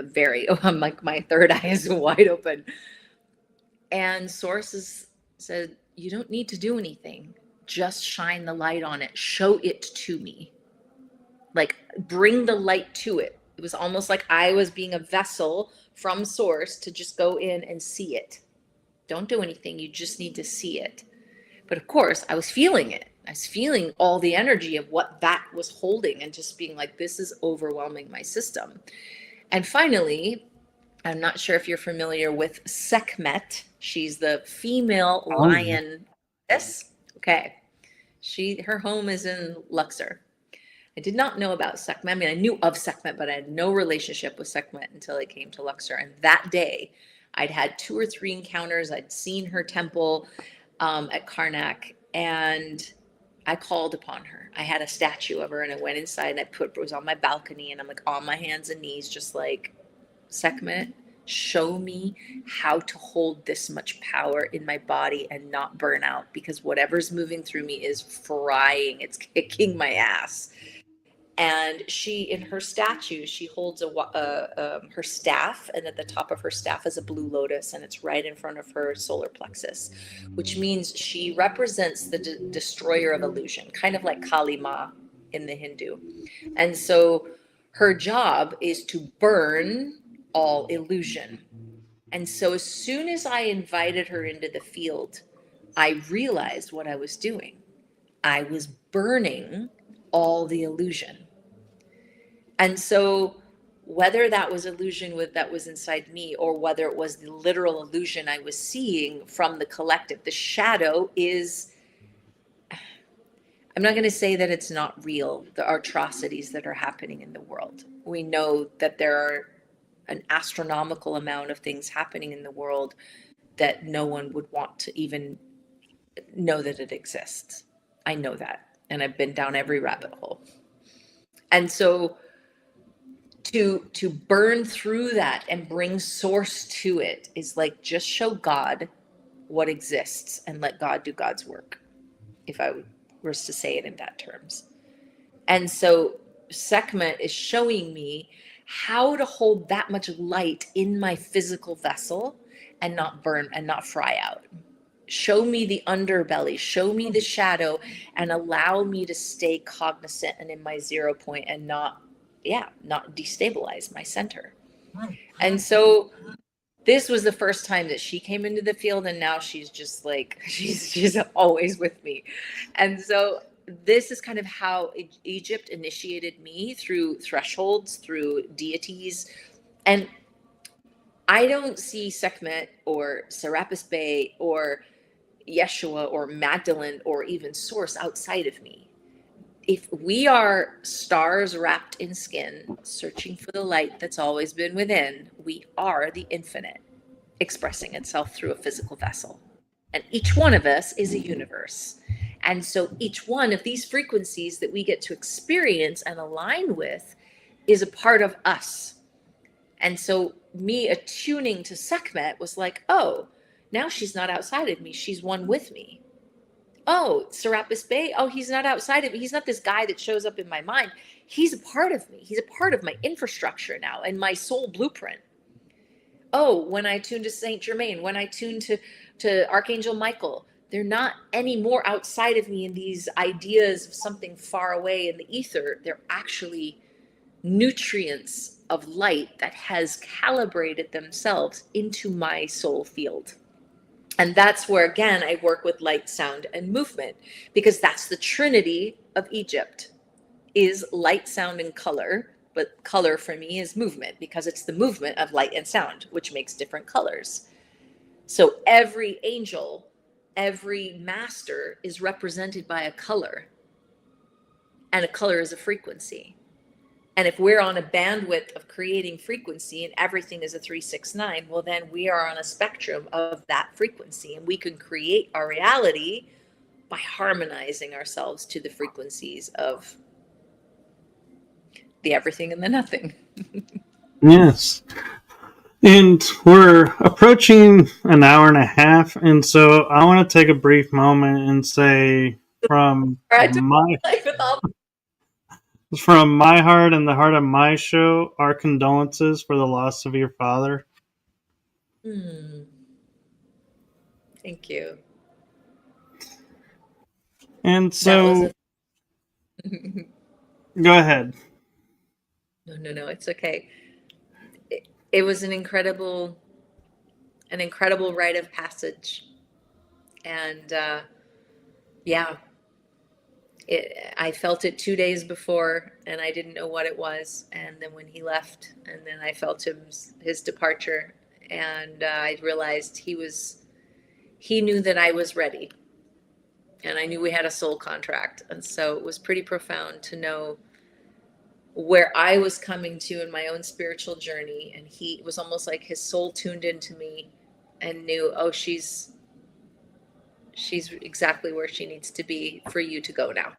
I'm like, my third eye is wide open. And sources said, you don't need to do anything. Just shine the light on it. Show it to me. Like, bring the light to it. It was almost like I was being a vessel from source to just go in and see it. Don't do anything. You just need to see it. But of course, I was feeling it. I was feeling all the energy of what that was holding and just being like, this is overwhelming my system. And finally, I'm not sure if you're familiar with Sekhmet. She's the female lion. Yes. Okay. Her home is in Luxor. I did not know about Sekhmet. I mean, I knew of Sekhmet, but I had no relationship with Sekhmet until I came to Luxor. And that day, I'd had 2 or 3 encounters. I'd seen her temple at Karnak, and I called upon her. I had a statue of her, and I went inside and it was on my balcony, and I'm like on my hands and knees, just like, Sekhmet, show me how to hold this much power in my body and not burn out, because whatever's moving through me is frying. It's kicking my ass. And she, in her statue, she holds her staff, and at the top of her staff is a blue lotus, and it's right in front of her solar plexus, which means she represents the destroyer of illusion, kind of like Kali Ma in the Hindu. And so her job is to burn all illusion. And so as soon as I invited her into the field, I realized what I was doing. I was burning all the illusion. And so whether that was illusion that was inside me, or whether it was the literal illusion I was seeing from the collective, the shadow is, I'm not going to say that it's not real, the atrocities that are happening in the world. We know that there are an astronomical amount of things happening in the world that no one would want to even know that it exists. I know that. And I've been down every rabbit hole. And so to burn through that and bring source to it is like, just show God what exists and let God do God's work, if I was to say it in that terms. And so Sekhmet is showing me how to hold that much light in my physical vessel and not burn and not fry out. Show me the underbelly, show me the shadow, and allow me to stay cognizant and in my 0 point and not destabilize my center. And so this was the first time that she came into the field, and now she's just like, she's always with me. And so this is kind of how Egypt initiated me, through thresholds, through deities. And I don't see Sekhmet or Serapis Bey or Yeshua or Magdalene or even Source outside of me. If we are stars wrapped in skin, searching for the light that's always been within, we are the infinite expressing itself through a physical vessel. And each one of us is a universe. And so each one of these frequencies that we get to experience and align with is a part of us. And so me attuning to Sekhmet was like, oh, now she's not outside of me. She's one with me. Oh, Serapis Bay. Oh, he's not outside of me. He's not this guy that shows up in my mind. He's a part of me. He's a part of my infrastructure now and my soul blueprint. Oh, when I tune to Saint Germain, when I tune to Archangel Michael, they're not any more outside of me in these ideas of something far away in the ether. They're actually nutrients of light that has calibrated themselves into my soul field. And that's where, again, I work with light, sound, and movement, because that's the trinity of Egypt, is light, sound, and color. But color for me is movement, because it's the movement of light and sound, which makes different colors. So every angel, every master is represented by a color, and a color is a frequency. And if we're on a bandwidth of creating frequency and everything is a 369, well, then we are on a spectrum of that frequency, and we can create our reality by harmonizing ourselves to the frequencies of the everything and the nothing. Yes. And we're approaching an hour and a half, and so I want to take a brief moment and say from my heart and the heart of my show, our condolences for the loss of your father. Thank you. And so, go ahead. No, it's okay. It was an incredible rite of passage, and yeah, I felt it 2 days before, and I didn't know what it was. And then when he left, and then I felt his departure, and I realized he knew that I was ready, and I knew we had a soul contract. And so it was pretty profound to know where I was coming to in my own spiritual journey. And it was almost like his soul tuned into me and knew, oh, she's exactly where she needs to be for you to go now.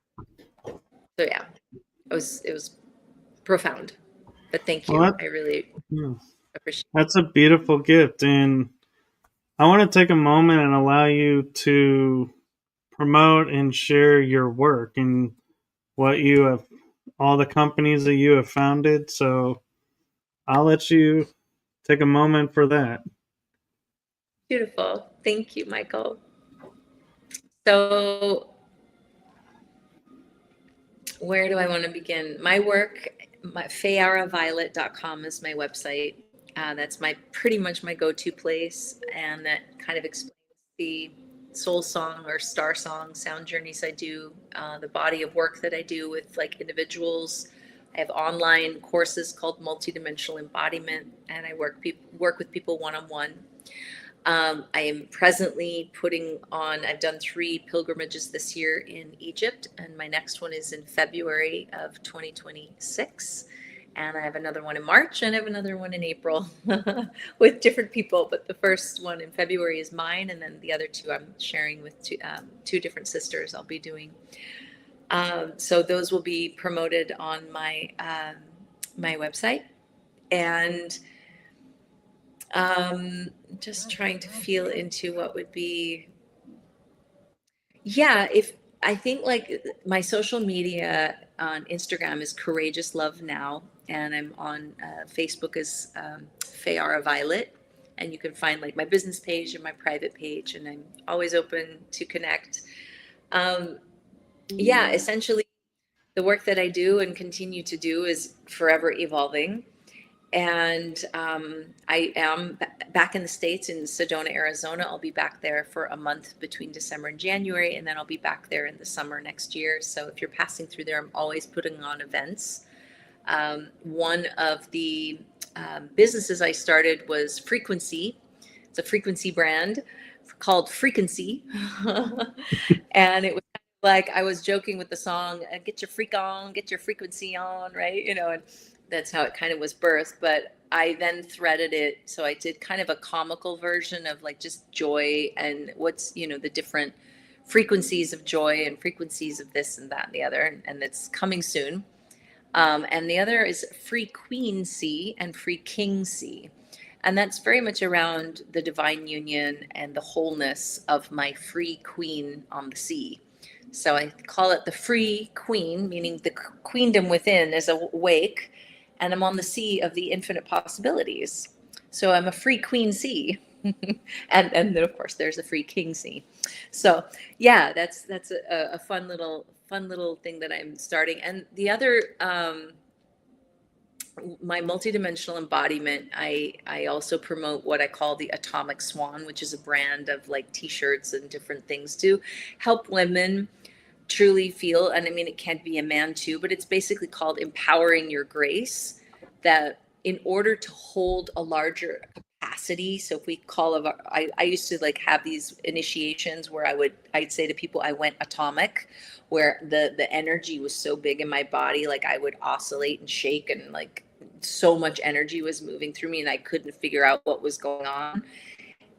So yeah, it was profound. But thank you. I really appreciate it. That's a beautiful gift, and I want to take a moment and allow you to promote and share your work and what you have, all the companies that you have founded. So I'll let you take a moment for that. Beautiful. Thank you, Michael. So where do I want to begin? My work, Fei'Araviolet.com is my website. That's pretty much my go-to place, and that kind of explains the soul song or star song sound journeys I do, the body of work that I do with like individuals. I have online courses called Multidimensional Embodiment, and I work with people one-on-one. I am presently I've done 3 pilgrimages this year in Egypt, and my next one is in February of 2026. And I have another one in March, and I have another one in April with different people. But the first one in February is mine, and then the other 2 I'm sharing with 2 different sisters I'll be doing. So those will be promoted on my website. And just trying to feel into what would be, if I think like my social media on Instagram is Courageous Love Now, and I'm on Facebook as Fei'Ara Violet, and you can find like my business page and my private page, and I'm always open to connect. Essentially the work that I do and continue to do is forever evolving. And I am back in the States in Sedona, Arizona. I'll be back there for a month between December and January, and then I'll be back there in the summer next year. So if you're passing through there, I'm always putting on events. One of the businesses I started was Frequency. It's a frequency brand called Frequency. And it was like I was joking with the song, get your freak on, get your frequency on, right? And that's how it kind of was birthed. But I then threaded it. So I did kind of a comical version of like just joy and what's, the different frequencies of joy and frequencies of this and that and the other. And it's coming soon. And the other is Free Queen C and Free King C. And that's very much around the divine union and the wholeness of my free queen on the sea. So I call it the free queen, meaning the queendom within is awake, and I'm on the sea of the infinite possibilities. So I'm a free queen sea. And then of course there's a free king sea. So yeah, that's a fun little thing that I'm starting. And the other my multidimensional embodiment, I also promote what I call the Atomic Swan, which is a brand of like t-shirts and different things to help women truly feel, and I mean it can be a man too, but it's basically called empowering your grace, that in order to hold a larger capacity. So if we call of I used to like have these initiations where I'd say to people I went atomic, where the energy was so big in my body, like I would oscillate and shake, and like so much energy was moving through me and I couldn't figure out what was going on.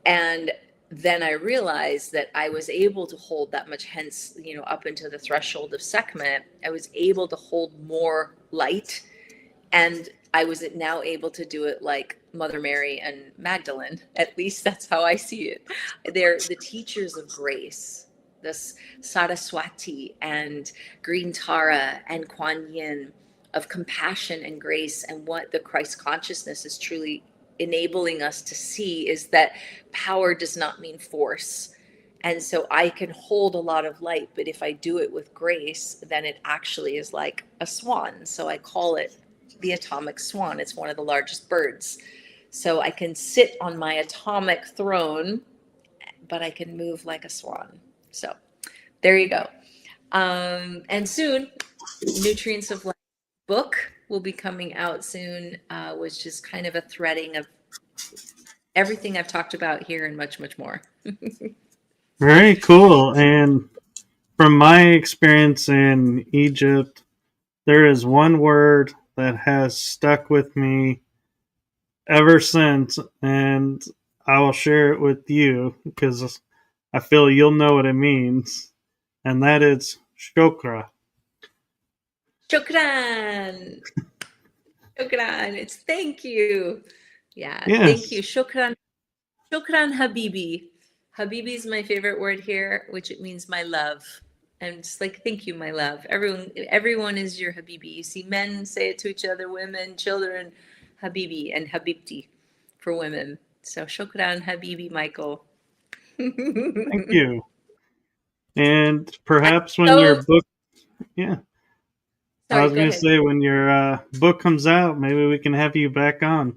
And then I realized that I was able to hold that much, hence, up into the threshold of Sekhmet, I was able to hold more light. And I was now able to do it like Mother Mary and Magdalene. At least that's how I see it. They're the teachers of grace, this Saraswati and Green Tara and Kuan Yin, of compassion and grace. And what the Christ consciousness is truly enabling us to see is that power does not mean force. And so I can hold a lot of light, but if I do it with grace, then it actually is like a swan. So I call it the atomic swan. It's one of the largest birds. So I can sit on my atomic throne, but I can move like a swan. So there you go. And soon, Nutrients of Life book will be coming out soon, which is kind of a threading of everything I've talked about here and much, much more. Very cool. And from my experience in Egypt, there is one word that has stuck with me ever since, and I will share it with you because I feel you'll know what it means, and that is shokra. Shukran. Shukran. It's thank you. Yeah, thank you. Yes. Shukran. Shukran Habibi. Habibi is my favorite word here, which it means my love. And just like, thank you, my love. Everyone is your Habibi. You see men say it to each other, women, children, Habibi and Habibti for women. So shukran Habibi, Michael. Thank you. And perhaps when your So book, yeah, I sorry, was go going to ahead. say when your book comes out, maybe we can have you back on.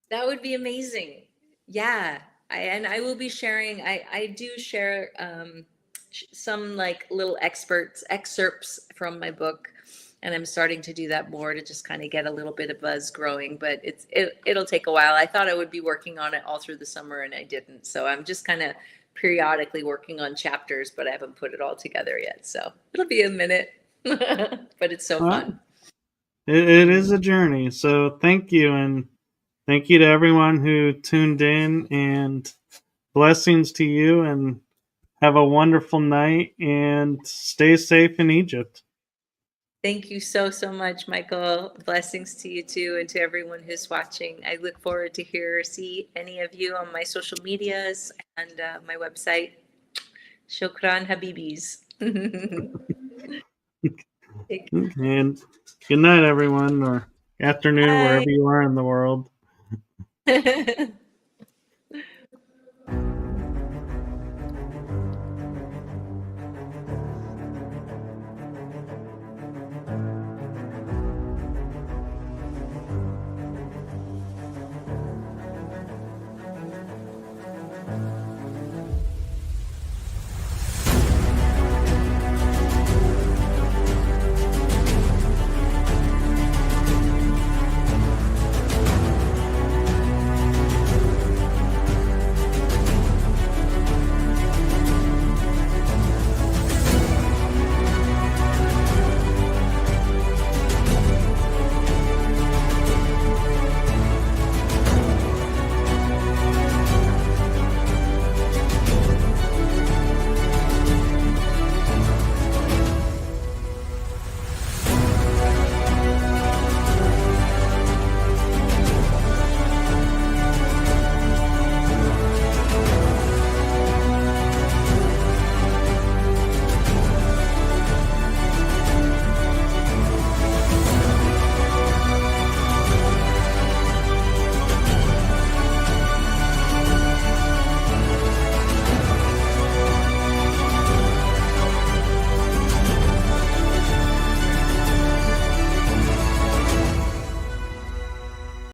That would be amazing. Yeah. And I will be sharing, I do share some like little excerpts from my book. And I'm starting to do that more to just kind of get a little bit of buzz growing, but it'll take a while. I thought I would be working on it all through the summer and I didn't. So I'm just kind of periodically working on chapters, but I haven't put it all together yet. So it'll be a minute, but it's so fun. Well, it is a journey. So thank you. And thank you to everyone who tuned in, and blessings to you, and have a wonderful night and stay safe in Egypt. Thank you so, so much, Michael. Blessings to you too, and to everyone who's watching. I look forward to see any of you on my social medias and my website. Shukran Habibis. And good night, everyone, or afternoon, wherever Bye. you are in the world.